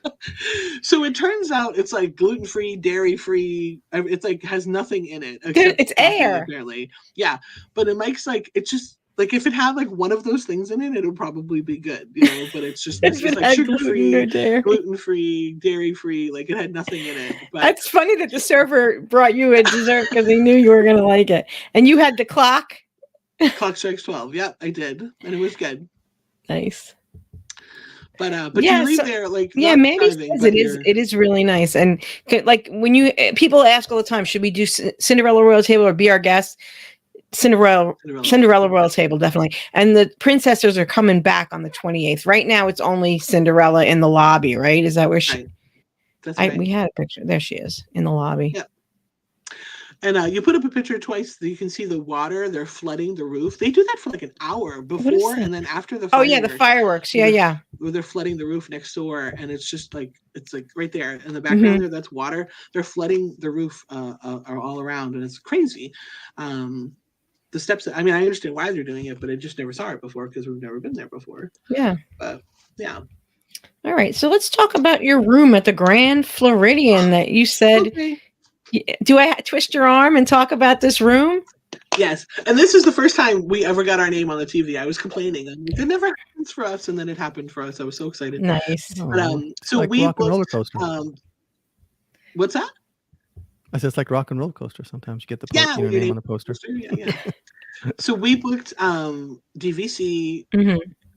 So it turns out it's like gluten-free, dairy-free. It's like has nothing in it. It's air. Apparently. Yeah. But in Mike's like, it's just like, if it had like one of those things in it, it would probably be good, but it's just like sugar-free, gluten-free, dairy-free. Like, it had nothing in it. But that's funny that the server brought you a dessert because he knew you were going to like it. And you had the clock. Clock strikes 12. Yeah, I did. And it was good. Nice. But you leave there like, maybe it is really nice. And like when people ask all the time, should we do Cinderella Royal Table or Be Our Guest? Cinderella Royal Table, definitely. And the princesses are coming back on the 28th. Right now it's only Cinderella in the lobby, right? Is that where she That's right. We had a picture. There she is in the lobby. Yeah. And you put up a picture twice. You can see the water. They're flooding the roof. They do that for like an hour before and then after the fireworks. Oh, yeah, the fireworks. Yeah. Where they're flooding the roof next door. And it's just like, right there in the background there, that's water. They're flooding the roof are all around. And it's crazy. The steps, I understand why they're doing it, but I just never saw it before because we've never been there before. Yeah. But, yeah. All right. So let's talk about your room at the Grand Floridian that you said... Okay. Do I twist your arm and talk about this room? Yes. And this is the first time we ever got our name on the TV. I was complaining. It never happens for us, and then it happened for us. I was so excited. Nice. But, so like we rock and roller coaster. What's that? I said it's like rock and roller coaster. Sometimes you get the your name on the poster. Yeah. So we booked DVC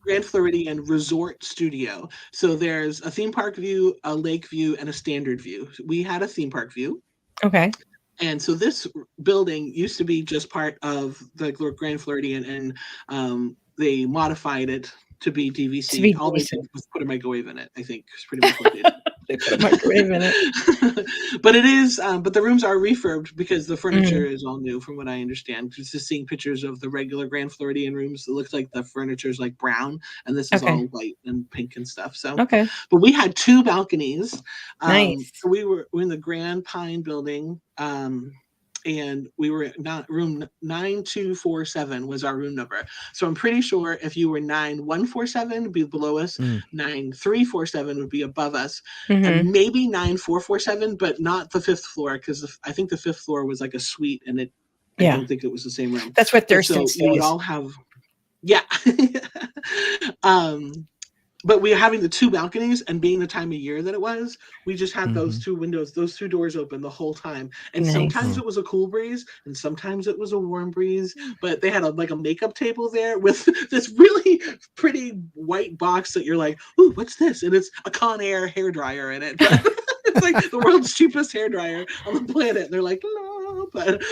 Grand Floridian Resort Studio. So there's a theme park view, a lake view, and a standard view. We had a theme park view. Okay. And so this building used to be just part of the Grand Floridian, and they modified it to be DVC. All they did was put a microwave in it, I think. It's pretty much what they did. They put a microwave in it. But it is, but the rooms are refurbed because the furniture is all new, from what I understand. Just seeing pictures of the regular Grand Floridian rooms, it looks like the furniture is like brown, and this is all white and pink and stuff. So, but we had 2 balconies. Nice. So we're in the Grand Pine building. And we were not room 9247 was our room number. So I'm pretty sure if you were 9147 would be below us, 9347 would be above us, and maybe 9447, but not the 5th floor, because I think the 5th floor was like a suite, and I don't think it was the same room. That's what Thurston says. You would all have, but we were having the 2 balconies, and being the time of year that it was, we just had those 2 windows, those 2 doors open the whole time. And sometimes it was a cool breeze, and sometimes it was a warm breeze. But they had a makeup table there with this really pretty white box that you're like, ooh, what's this? And it's a Conair hairdryer in it. It's like the world's cheapest hairdryer on the planet. And they're like, no, but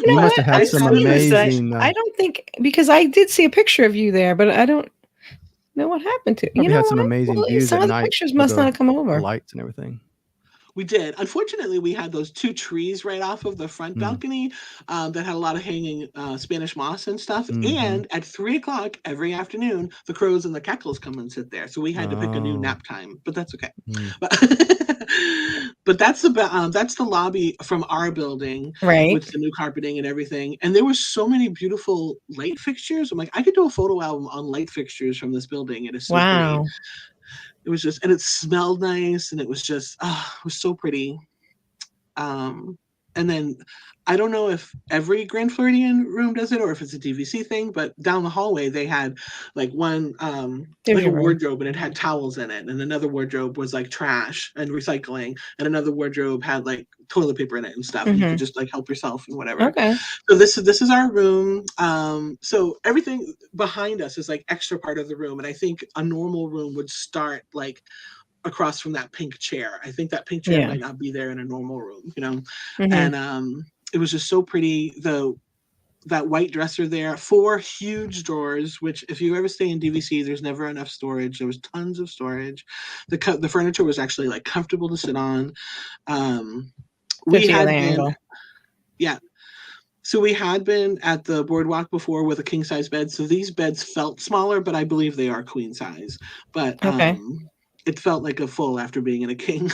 you must have had some amazing. I don't think, because I did see a picture of you there, but I don't know what happened to it. You had some amazing views some at of the night. Pictures must not have come over. Lights and everything. We did. Unfortunately, we had those 2 trees right off of the front balcony that had a lot of hanging Spanish moss and stuff. And at 3:00 every afternoon, the crows and the cackles come and sit there. So we had to pick a new nap time, but that's okay. But that's the lobby from our building, Right. with the new carpeting and everything. And there were so many beautiful light fixtures. I'm like, I could do a photo album on light fixtures from this building. It is so pretty. It was just, and it smelled nice, and it was just, it was so pretty. And then I don't know if every Grand Floridian room does it or if it's a DVC thing, but down the hallway they had like one like a wardrobe, and it had towels in it, and another wardrobe was like trash and recycling, and another wardrobe had like toilet paper in it and stuff. You could just like help yourself and whatever. Okay. So this is our room. So everything behind us is like extra part of the room, and I think a normal room would start like across from that pink chair. I think that pink chair might not be there in a normal room, you know. And it was just so pretty. That white dresser there, 4 huge drawers, which if you ever stay in DVC, there's never enough storage. There was tons of storage. The furniture was actually like comfortable to sit on. We had been, so we had been at the Boardwalk before with a king size bed. So these beds felt smaller, but I believe they are queen size. But it felt like a full after being in a king.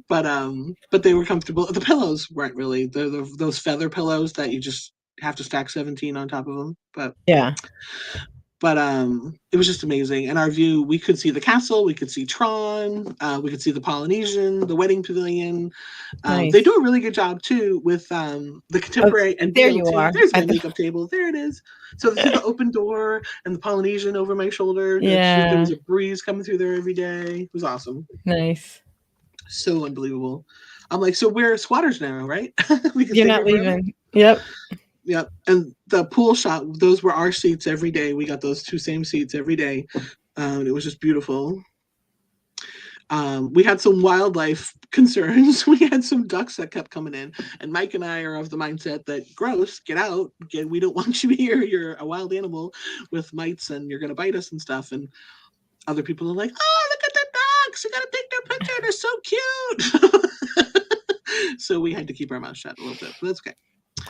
But they were comfortable. The pillows weren't really those feather pillows that you just have to stack 17 on top of them. But it was just amazing. And our view, we could see the castle, we could see Tron, we could see the Polynesian, the wedding pavilion. They do a really good job too with the contemporary. And there you are. There's my makeup table. There it is. So there's the open door and the Polynesian over my shoulder. Yeah. There was a breeze coming through there every day. It was awesome. Nice. So unbelievable. I'm like, so we're squatters now, right? You're not leaving. Yep. And the pool shop, those were our seats every day. We got those 2 same seats every day. It was just beautiful. We had some wildlife concerns. We had some ducks that kept coming in, and Mike and I are of the mindset that gross, get out. We don't want you here. You're a wild animal with mites, and you're gonna bite us and stuff. And other people are like, oh, look at the ducks. You gotta take their picture. They're so cute. So we had to keep our mouth shut a little bit, but that's okay.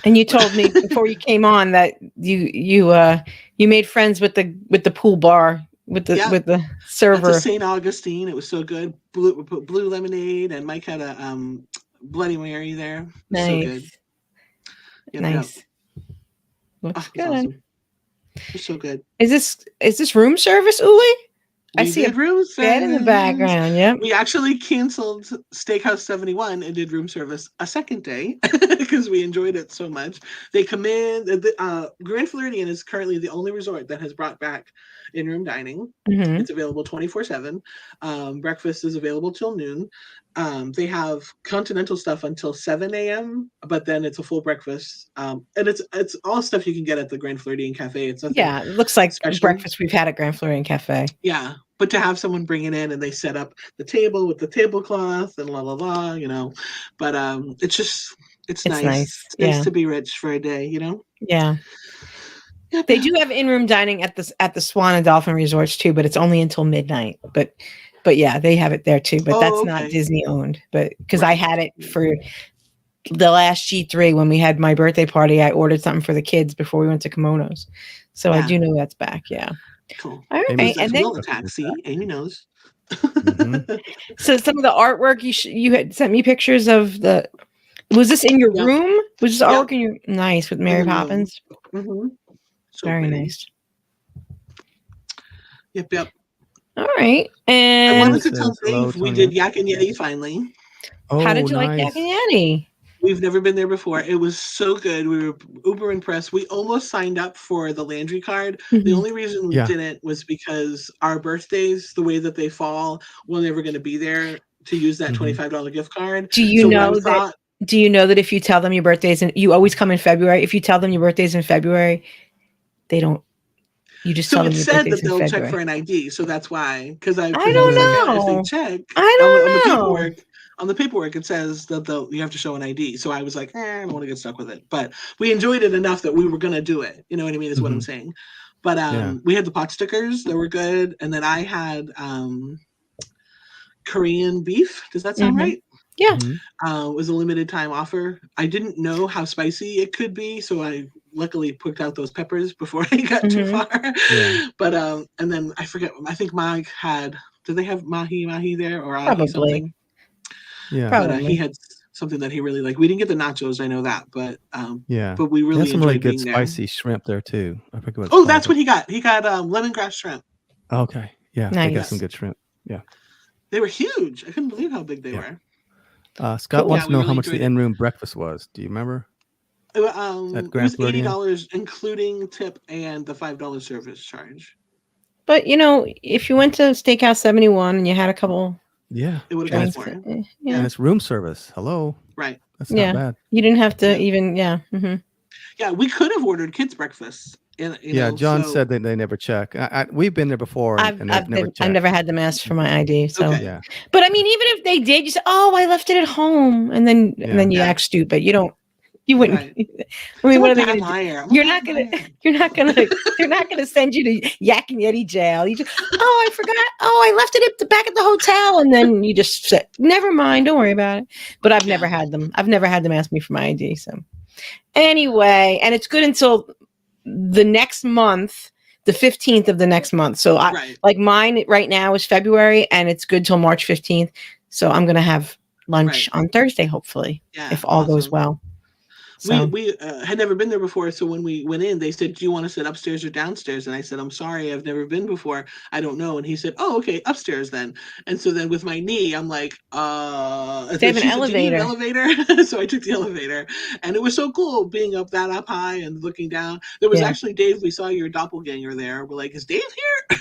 And you told me before you came on that you made friends with the pool bar with the server. That's a St. Augustine. It was so good. Blue lemonade, and Mike had a Bloody Mary there. Nice. So good. Nice. Looks good. Awesome. It's so good. Is this room service, Ulli? I see a room bed in the background. Yep. We actually canceled Steakhouse 71 and did room service a second day because we enjoyed it so much. They come in. Grand Floridian is currently the only resort that has brought back in-room dining. It's available 24/7. Breakfast is available till noon. They have continental stuff until 7 a.m., but then it's a full breakfast. And it's all stuff you can get at the Grand Floridian Cafe. It's nothing it looks like special. Breakfast we've had at Grand Floridian Cafe. Yeah. But to have someone bring it in and they set up the table with the tablecloth and you know. But it's nice. It's nice to be rich for a day, you know? Yeah. Yep. They do have in-room dining at the Swan and Dolphin resorts too, but it's only until midnight. But yeah, they have it there too. But that's not Disney owned. But because I had it for the last G3 when we had my birthday party, I ordered something for the kids before we went to Kimonos. So I do know that's back. Yeah. Cool. All right. And then taxi. Amy knows. So some of the artwork you had sent me pictures of the. Was this in your room? Was this artwork in your nice with Mary Poppins? So very pretty. nice. Yep. All right. And I wanted to tell Dave we did Yak and Yeti finally. Oh, how did you like Yak and Yeti? We've never been there before. It was so good. We were uber impressed. We almost signed up for the Landry card. The only reason we didn't was because our birthdays, the way that they fall, we're never going to be there to use that $25 gift card. Do you know that if you tell them your birthday's and you always come in February, if you tell them your birthday's in February, they don't. You just tell them your birthday's in February. So it said that they'll check for an ID, so that's why. Because I don't know. If they check, I don't know. On the paperwork, it says that you have to show an ID. So I was like, I don't want to get stuck with it. But we enjoyed it enough that we were going to do it. You know what I mean? Is what I'm saying. But we had the pot stickers that were good. And then I had Korean beef. Does that sound right? Yeah. It was a limited time offer. I didn't know how spicy it could be, so I luckily picked out those peppers before I got too far. Yeah. But and then I forget. I think Mag had. Did they have mahi there or ahi Probably. something? Yeah. But he had something that he really liked. We didn't get the nachos, I know that, but Yeah. but we They really have some enjoyed really good being there. spicy shrimp there too. I forget what it's Oh, called, that's but- what he got. He got lemongrass shrimp. Okay. Yeah. They got Nice. some good shrimp. Yeah. They were huge. I couldn't believe how big they were. Scott Cool. wants Yeah, to know we how really much the enjoyed it. in-room breakfast was. Do you remember? It At Grand was Floridian? $80 including tip and the $5 service charge. But you know, if you went to Steakhouse 71 and you had a couple Yeah. It would have And cost it's, more. and yeah. it's room service. Hello. Right. That's Yeah. not bad. You didn't have to Yeah. even Yeah, we could have ordered kids breakfast. And, Yeah. know, John so, said that they never check. We've been there before and they've never checked. I've never had them ask for my ID. So Okay. Yeah. but I mean, even if they did, you say, "Oh, I left it at home," and then you Yeah. act stupid. You wouldn't. Right. I mean, I'm what a are they bad going to do? liar. I'm a You're bad not gonna. liar. They're not gonna send you to Yak and Yeti jail. You just, oh, I forgot. Oh, I left it at the back at the hotel, and then you just said, never mind, don't worry about it. But I've never had them. I've never had them ask me for my ID. So anyway, and it's good until the next month, the 15th of the next month. So Right. like mine right now is February, and it's good till March 15th. So I'm gonna have lunch on Thursday, hopefully, Yeah, if all goes awesome. well. So We had never been there before, so when we went in, they said, "Do you want to sit upstairs or downstairs?" And I said, "I'm sorry, I've never been before. I don't know." And he said, "Oh, okay, upstairs then." And so then with my knee, I'm like, They have an she said, "Do you need an elevator." elevator?" So I took the elevator, and it was so cool being up high and looking down. There was actually Dave. We saw your doppelganger there. We're like, "Is Dave here?"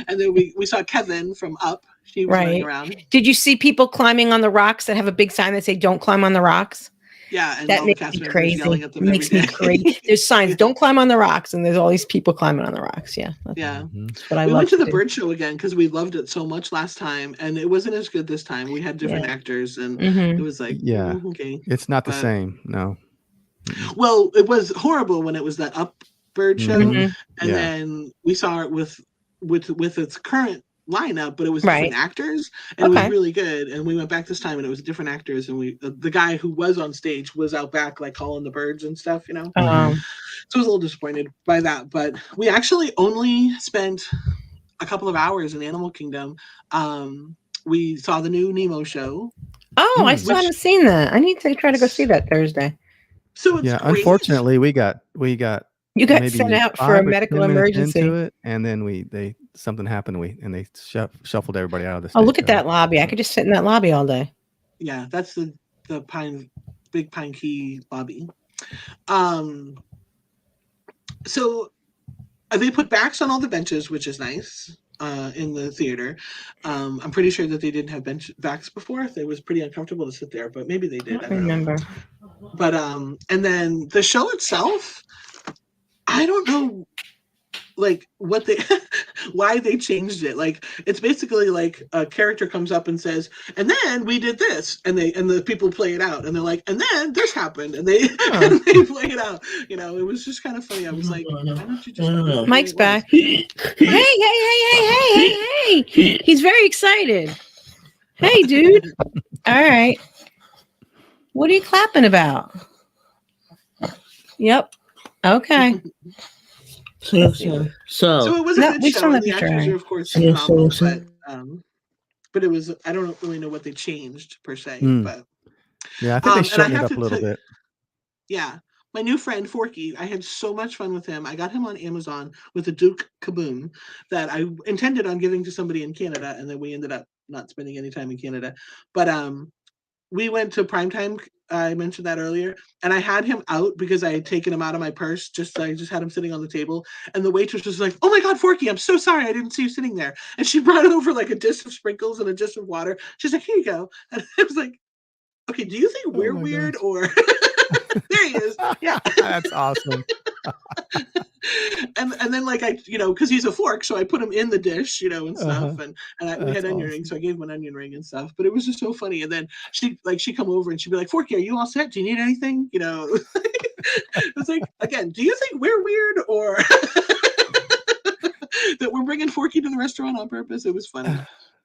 And then we saw Kevin from Up. She was running around. Did you see people climbing on the rocks that have a big sign that say "Don't climb on the rocks"? Yeah, and That all the makes cast me members crazy. yelling at them It makes every me day. crazy. There's signs, "Don't climb on the rocks," and there's all these people climbing on the rocks. Yeah, Yeah. that's what I We love went to the do. bird show again because we loved it so much last time, and it wasn't as good this time. We had different actors, and it was like, okay. It's not the same. No. Well, it was horrible when it was that Up bird show, and Yeah. then we saw it with its current lineup, but it was different actors, and it was really good. And we went back this time, and it was different actors, and the guy who was on stage was out back like calling the birds and stuff, you know. So I was a little disappointed by that, but we actually only spent a couple of hours in Animal Kingdom. We saw the new Nemo show. Oh, I still haven't seen that. I need to try to go see that Thursday. So it's great. Unfortunately, we got you got maybe sent out for 5 a or medical 10 minutes emergency into it, and then something happened. And they shuffled everybody out of the stage. Oh, look at that lobby! I could just sit in that lobby all day. Yeah, that's the Big Pine Key lobby. So they put backs on all the benches, which is nice. In the theater, I'm pretty sure that they didn't have backs before. It was pretty uncomfortable to sit there, but maybe they did. I don't remember. But and then the show itself, I don't know, like what they, why they changed it. Like it's basically like a character comes up and says, "And then we did this," and the people play it out, and they're like, "And then this happened," and they and they play it out. You know, it was just kind of funny. I was like, "Why don't you just?" Mike's back. Hey! He's very excited. Hey, dude. All right. What are you clapping about? Yep. Okay. So it was a good show. And the actors are, of course, phenomenal, but it was, I don't really know what they changed per se. But yeah, I think they shortened it up a little bit. Yeah. My new friend Forky, I had so much fun with him. I got him on Amazon with a Duke Kaboom that I intended on giving to somebody in Canada, and then we ended up not spending any time in Canada. But we went to Primetime. I mentioned that earlier, and I had him out because I had taken him out of my purse. I just had him sitting on the table, and the waitress was like, "Oh my God, Forky, I'm so sorry, I didn't see you sitting there." And she brought over like a dish of sprinkles and a dish of water. She's like, "Here you go." And I was like, "Okay, do you think we're weird or?" There he is. Yeah, that's awesome. and then like I, because he's a fork, so I put him in the dish, and stuff, and we had onion rings, so I gave him an onion ring and stuff. But it was just so funny. And then she come over and she'd be like, "Forky, are you all set? Do you need anything?" It's like, again, do you think we're weird or that we're bringing Forky to the restaurant on purpose? It was funny.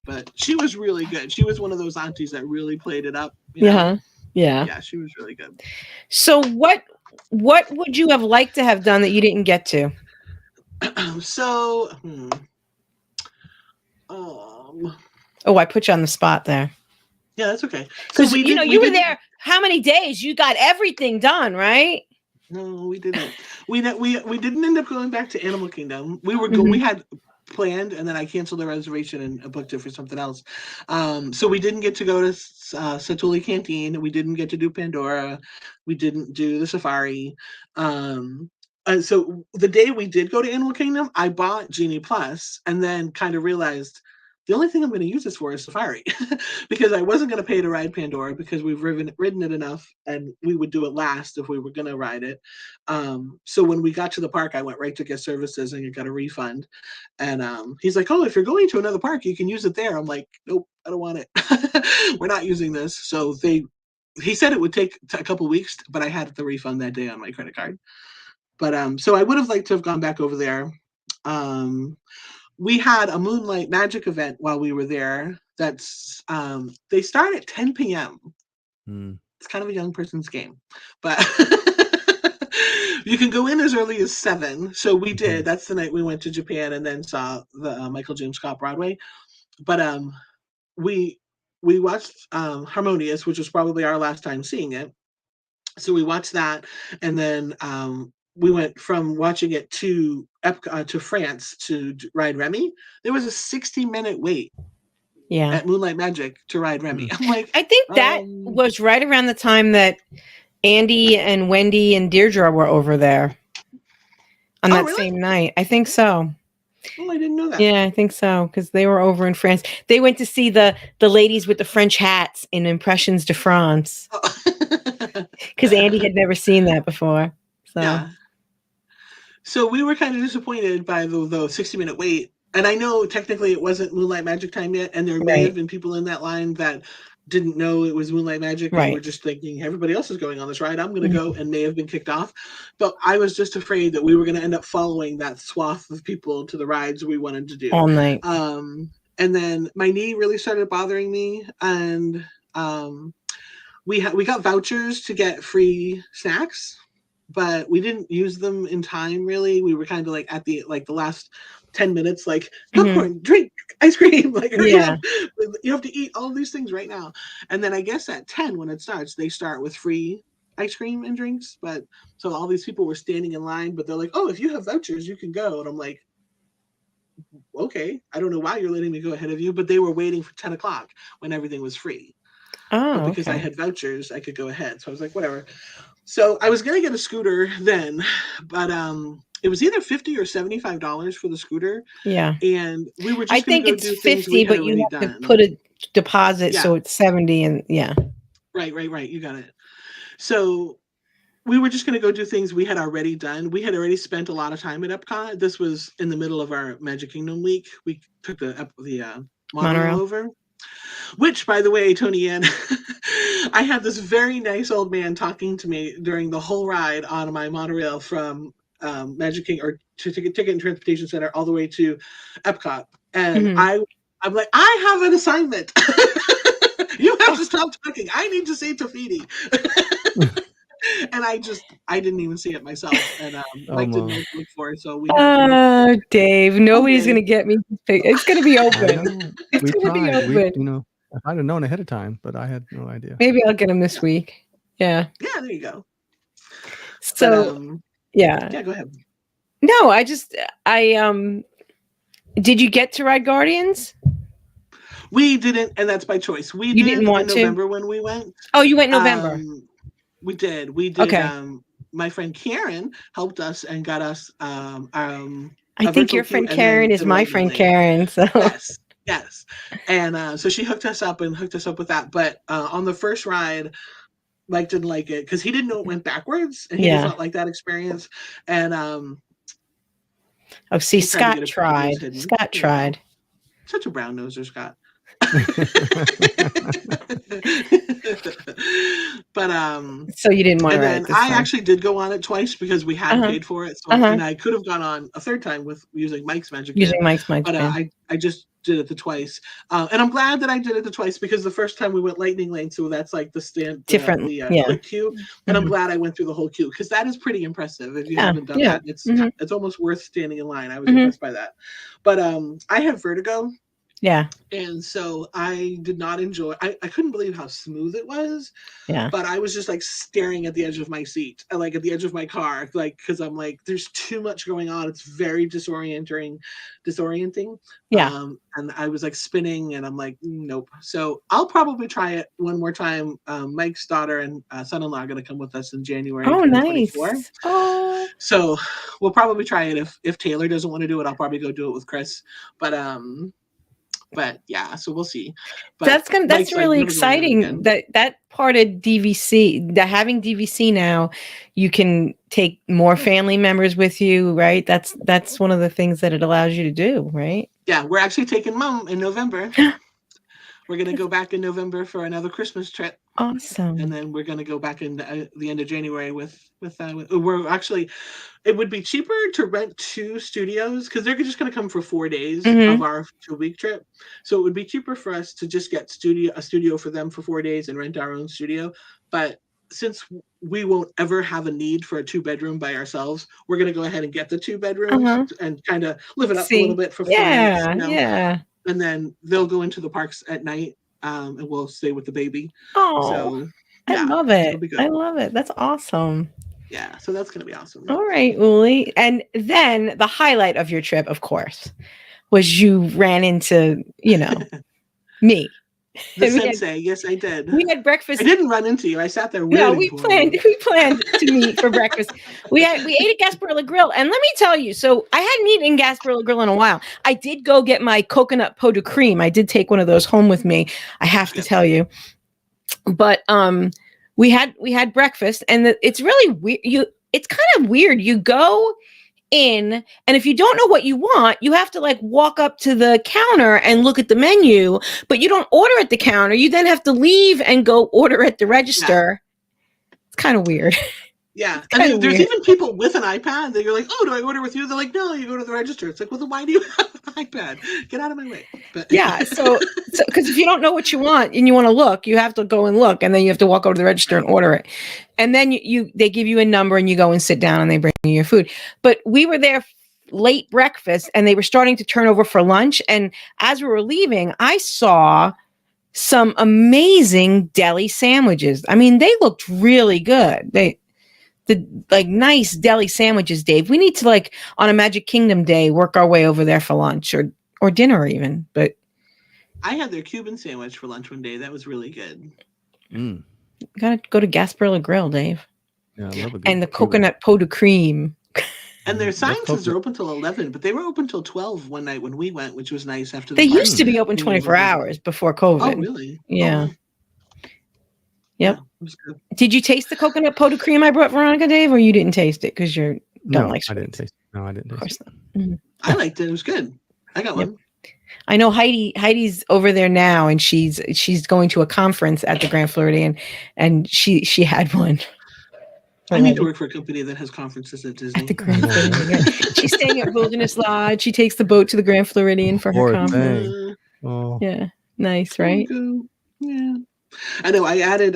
but she was really good. She was one of those aunties that really played it up. You know? Yeah, she was really good. So what would you have liked to have done that you didn't get to? So, oh, I put you on the spot there. Yeah, that's okay. Because so you were there. How many days? You got everything done, right? No, we didn't. We didn't end up going back to Animal Kingdom. We were we had planned, and then I canceled the reservation and booked it for something else. So we didn't get to go to Satuli Canteen. We didn't get to do Pandora. We didn't do the safari. So the day we did go to Animal Kingdom, I bought Genie Plus, and then kind of realized the only thing I'm going to use this for is safari, because I wasn't going to pay to ride Pandora because we've ridden it enough, and we would do it last if we were going to ride it. So when we got to the park, I went right to guest services and got a refund. And he's like, "Oh, if you're going to another park, you can use it there." I'm like, "Nope, I don't want it. We're not using this." So he said it would take a couple weeks, but I had the refund that day on my credit card. But so I would have liked to have gone back over there. We had a Moonlight Magic event while we were there. That's they start at 10 p.m. It's kind of a young person's game, but you can go in as early as 7. So we did. That's the night we went to Japan and then saw the Michael James Scott Broadway. But we watched Harmonious, which was probably our last time seeing it. So we watched that, and then we went from watching it to France to ride Remy. There was a 60-minute wait at Moonlight Magic to ride Remy. I'm like, I think that was right around the time that Andy and Wendy and Deirdre were over there on that same night. I think so. Oh, I didn't know that. Yeah, I think so, because they were over in France. They went to see the ladies with the French hats in Impressions de France, because Andy had never seen that before. So. Yeah. So we were kind of disappointed by the 60-minute wait. And I know technically it wasn't Moonlight Magic time yet, and there may have been people in that line that didn't know it was Moonlight Magic and were just thinking everybody else is going on this ride, I'm going to go, and may have been kicked off. But I was just afraid that we were going to end up following that swath of people to the rides we wanted to do all night. And then my knee really started bothering me, and we got vouchers to get free snacks, but we didn't use them in time. Really, we were kind of like at the last 10 minutes, like popcorn, drink, ice cream, like you have to eat all these things right now. And then I guess at 10, when it starts, they start with free ice cream and drinks. But so all these people were standing in line, but they're like, "Oh, if you have vouchers, you can go." And I'm like, "Okay, I don't know why you're letting me go ahead of you," but they were waiting for 10 o'clock when everything was free. But because I had vouchers, I could go ahead. So I was like, whatever. So I was going to get a scooter then, but it was either $50 or $75 for the scooter. Yeah. And we were just I think it's 50, but you have to put a deposit, so it's 70, and Right. You got it. So we were just going to go do things we had already done. We had already spent a lot of time at Epcot. This was in the middle of our Magic Kingdom week. We took the monorail over. Which, by the way, Toni-Ann, I had this very nice old man talking to me during the whole ride on my monorail from Magic Kingdom or to Ticket and Transportation Center all the way to Epcot. And I'm like, I have an assignment. You have to stop talking. I need to say Tafiti. And I didn't even see it myself. And Mike didn't look for it. So we Dave, nobody's going to get me. It's going to be open. It's going to be open. If I'd have known ahead of time, but I had no idea. Maybe I'll get them this week. Yeah. Yeah, there you go. So, but, yeah, go ahead. No, did you get to ride Guardians? We didn't, and that's by choice. You didn't want in November when we went. Oh, you went November. We did. Okay. My friend Karen helped us and got us. I think your friend Karen is my friend Karen. So yes. And so she hooked us up with that. But on the first ride, Mike didn't like it because he didn't know it went backwards, and he did not like that experience. And Scott tried. Scott tried. Such a brown noser, Scott. But so you didn't want to ride it. I actually did go on it twice because we had paid for it. So and I could have gone on a third time with using Mike's Magic. But I just did it the twice. And I'm glad that I did it the twice, because the first time we went lightning lane, so that's like Different, yeah. quick queue. And I'm glad I went through the whole queue, because that is pretty impressive. If you haven't done that, it's almost worth standing in line. I was impressed by that. But I have vertigo. Yeah. And so I did not enjoy, I couldn't believe how smooth it was. Yeah. But I was just like staring at the edge of my seat, like at the edge of my car, like, because I'm like, there's too much going on. It's very disorienting. Yeah. And I was like spinning, and I'm like, nope. So I'll probably try it one more time. Mike's daughter and son-in-law are going to come with us in January. Oh, nice. Oh. So we'll probably try it. If Taylor doesn't want to do it, I'll probably go do it with Chris. But yeah, so we'll see. But that's really exciting. That part of DVC, having DVC now, you can take more family members with you, right? That's one of the things that it allows you to do, right? Yeah, we're actually taking Mom in November. We're gonna go back in November for another Christmas trip. Awesome. And then we're gonna go back in the end of January with we're actually, it would be cheaper to rent 2 studios, because they're just gonna come for 4 days of our 2-week trip. So it would be cheaper for us to just get a studio for them for 4 days and rent our own studio. But since we won't ever have a need for a 2-bedroom by ourselves, we're gonna go ahead and get the 2 bedrooms and kind of live it up a little bit for 4 nights. Yeah. And then they'll go into the parks at night, and we'll stay with the baby. Oh, so, I love it. I love it. That's awesome. Yeah, so that's going to be awesome. All right, Ulli. And then the highlight of your trip, of course, was you ran into, me. The sensei, yes, I did. We had breakfast. I didn't run into you. I sat there waiting. No, we planned to meet for breakfast. We ate at Gasparilla Grill, and let me tell you. So I hadn't eaten Gasparilla Grill in a while. I did go get my coconut pot de creme. I did take one of those home with me. I have to tell you, but we had breakfast, and it's really weird. It's kind of weird. You go in, and if you don't know what you want, you have to like walk up to the counter and look at the menu, but you don't order at the counter. You then have to leave and go order at the register. Yeah. It's kind of weird. Yeah. And there's even people with an iPad that you're like, oh, do I order with you? They're like, no, you go to the register. It's like, well, then why do you have an iPad? Get out of my way. But yeah. So because if you don't know what you want and you want to look, you have to go and look, and then you have to walk over to the register and order it. And then they give you a number and you go and sit down and they bring you your food. But we were there late breakfast and they were starting to turn over for lunch. And as we were leaving, I saw some amazing deli sandwiches. I mean, they looked really good. The nice deli sandwiches, Dave. We need to on a Magic Kingdom day work our way over there for lunch or dinner even. But I had their Cuban sandwich for lunch one day. That was really good. You gotta go to Gasparilla Grill, Dave. Yeah, I love it. And the coconut pot de creme. And their sciences are open till 11, but they were open till 12 one night when we went, which was nice. After they used to be open 24 hours before COVID. Oh, really? Yeah. Oh. Yep. Yeah, did you taste the coconut pot de creme I brought Veronica, Dave, or you didn't taste it because you don't like sweets? I didn't taste it. No, I didn't taste it. Mm-hmm. I liked it. It was good. I got one. I know Heidi's over there now, and she's going to a conference at the Grand Floridian, and she had one. I need to work for a company that has conferences at Disney. At the Grand Floridian. Yeah. She's staying at Wilderness Lodge. She takes the boat to the Grand Floridian for her conference. Oh. Yeah. Nice, right? Yeah. I know. I added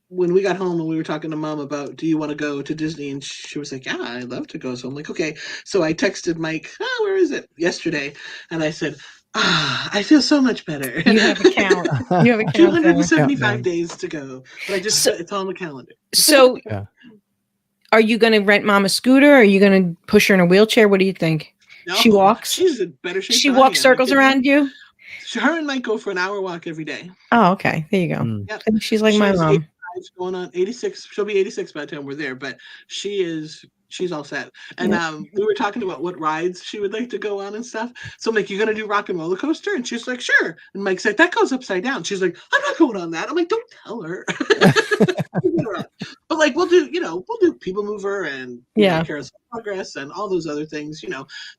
when we got home and we were talking to Mom about, do you want to go to Disney? And she was like, yeah, I'd love to go. So I'm like, okay. So I texted Mike, where is it? Yesterday. And I said, I feel so much better. You have a count. You have a count. 275 days to go. But it's on the calendar. So are you going to rent Mom a scooter? Or are you going to push her in a wheelchair? What do you think? No, she walks? She's in better shape. She walks circles around you? Her and Mike go for an hour walk every day. Oh, okay. There you go. Yep. She's like my mom. Going on 86. She'll be 86 by the time we're there, but she's all set. And we were talking about what rides she would like to go on and stuff. So I'm like, you gonna do Rock and Roller Coaster? And she's like, sure. And Mike's like, that goes upside down. She's like, I'm not going on that. I'm like, don't tell her. But we'll do People Mover and Carousel Progress and all those other things.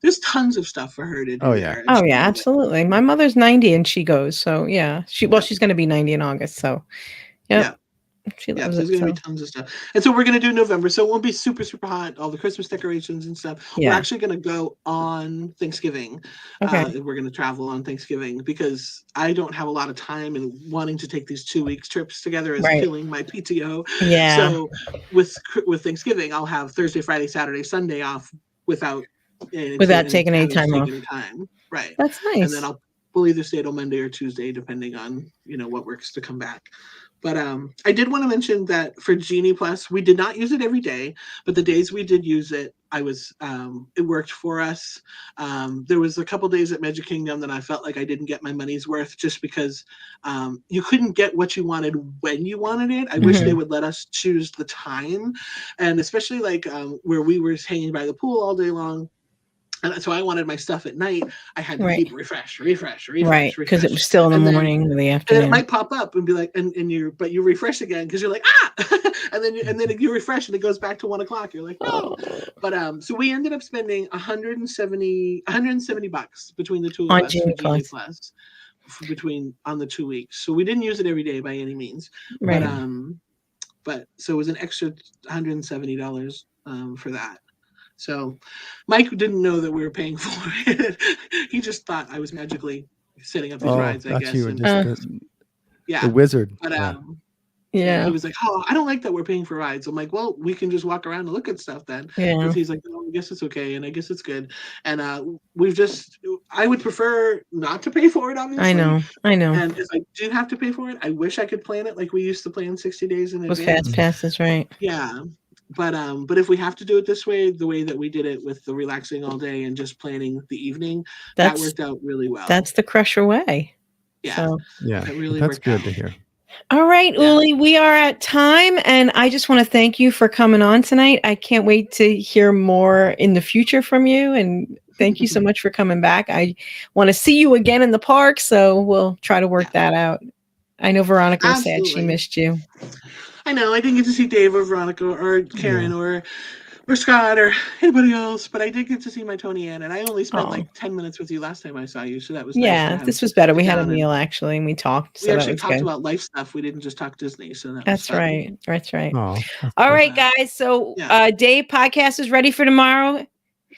There's tons of stuff for her to do. Oh yeah, absolutely. My mother's 90 and she goes. So yeah, she's going to be 90 in August. So yeah. She Yeah, loves there's it. going to So. be tons of stuff. And so we're going to do November. So it won't be super, super hot, all the Christmas decorations and stuff. We're Yeah. actually going to go on Thanksgiving. Okay. We're going to travel on Thanksgiving because I don't have a lot of time, and wanting to take these 2 weeks trips together is Right. killing my PTO. Yeah. So with Thanksgiving, I'll have Thursday, Friday, Saturday, Sunday off without taking any time off. Right. That's nice. And then we'll either stay till Monday or Tuesday, depending on, what works to come back. But I did want to mention that for Genie Plus, we did not use it every day, but the days we did use it, it worked for us. There was a couple days at Magic Kingdom that I felt like I didn't get my money's worth, just because you couldn't get what you wanted when you wanted it. I wish they would let us choose the time, and especially like where we were hanging by the pool all day long. And so I wanted my stuff at night. I had to keep refresh. Right, because it was still in the morning or the afternoon. And it might pop up and be like, but you refresh again because you're like, and then you refresh and it goes back to 1 o'clock. You're like, no. But so we ended up spending $170 between the two of us for Genie Plus on the 2 weeks. So we didn't use it every day by any means. Right. But so it was an extra $170 for that. So Mike didn't know that we were paying for it. He just thought I was magically setting up these rides, I guess. You were just the wizard. But yeah. He was like, "Oh, I don't like that we're paying for rides." I'm like, "Well, we can just walk around and look at stuff then." Yeah. And he's like, "No, I guess it's okay, and I guess it's good." And I would prefer not to pay for it, obviously. I know. And if I do have to pay for it, I wish I could plan it like we used to plan 60 days in advance. With fast passes, right? Yeah. But if we have to do it this way, the way that we did it with the relaxing all day and just planning the evening, that worked out really well. That's the Crusher way. Yeah. So. Yeah. That really that's good out. to hear. All right, Ulli, we are at time, and I just want to thank you for coming on tonight. I can't wait to hear more in the future from you, and thank you so much for coming back. I want to see you again in the park, so we'll try to work that out. I know Veronica was sad she missed you. I know. I didn't get to see Dave or Veronica or Karen or Scott or anybody else, but I did get to see my Toni-Ann, and I only spent like 10 minutes with you last time I saw you, so that was nice. This was better. We had a meal actually, and we talked. We actually talked about life stuff. We didn't just talk Disney, so that's right. That's right. Oh, all right, guys. So Dave podcast is ready for tomorrow.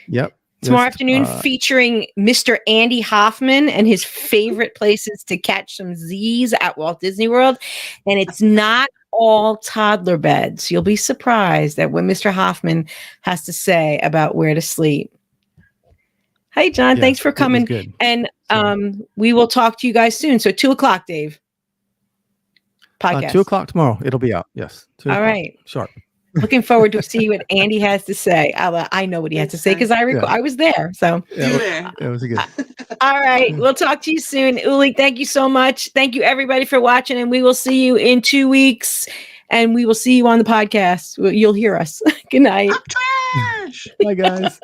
Yep. Tomorrow afternoon, featuring Mr. Andy Hoffman and his favorite places to catch some Z's at Walt Disney World. And it's not all toddler beds. You'll be surprised at what Mr. Hoffman has to say about where to sleep. Hey, John, thanks for coming. And we will talk to you guys soon. So 2:00, Dave. Podcast. 2:00 tomorrow. It'll be out. Yes. All right. Sharp. Looking forward to see what Andy has to say. I know what he has to say because I was there. So it was good. All right. We'll talk to you soon. Ulli, thank you so much. Thank you everybody for watching, and we will see you in 2 weeks, and we will see you on the podcast. You'll hear us. Good night. Bye, guys.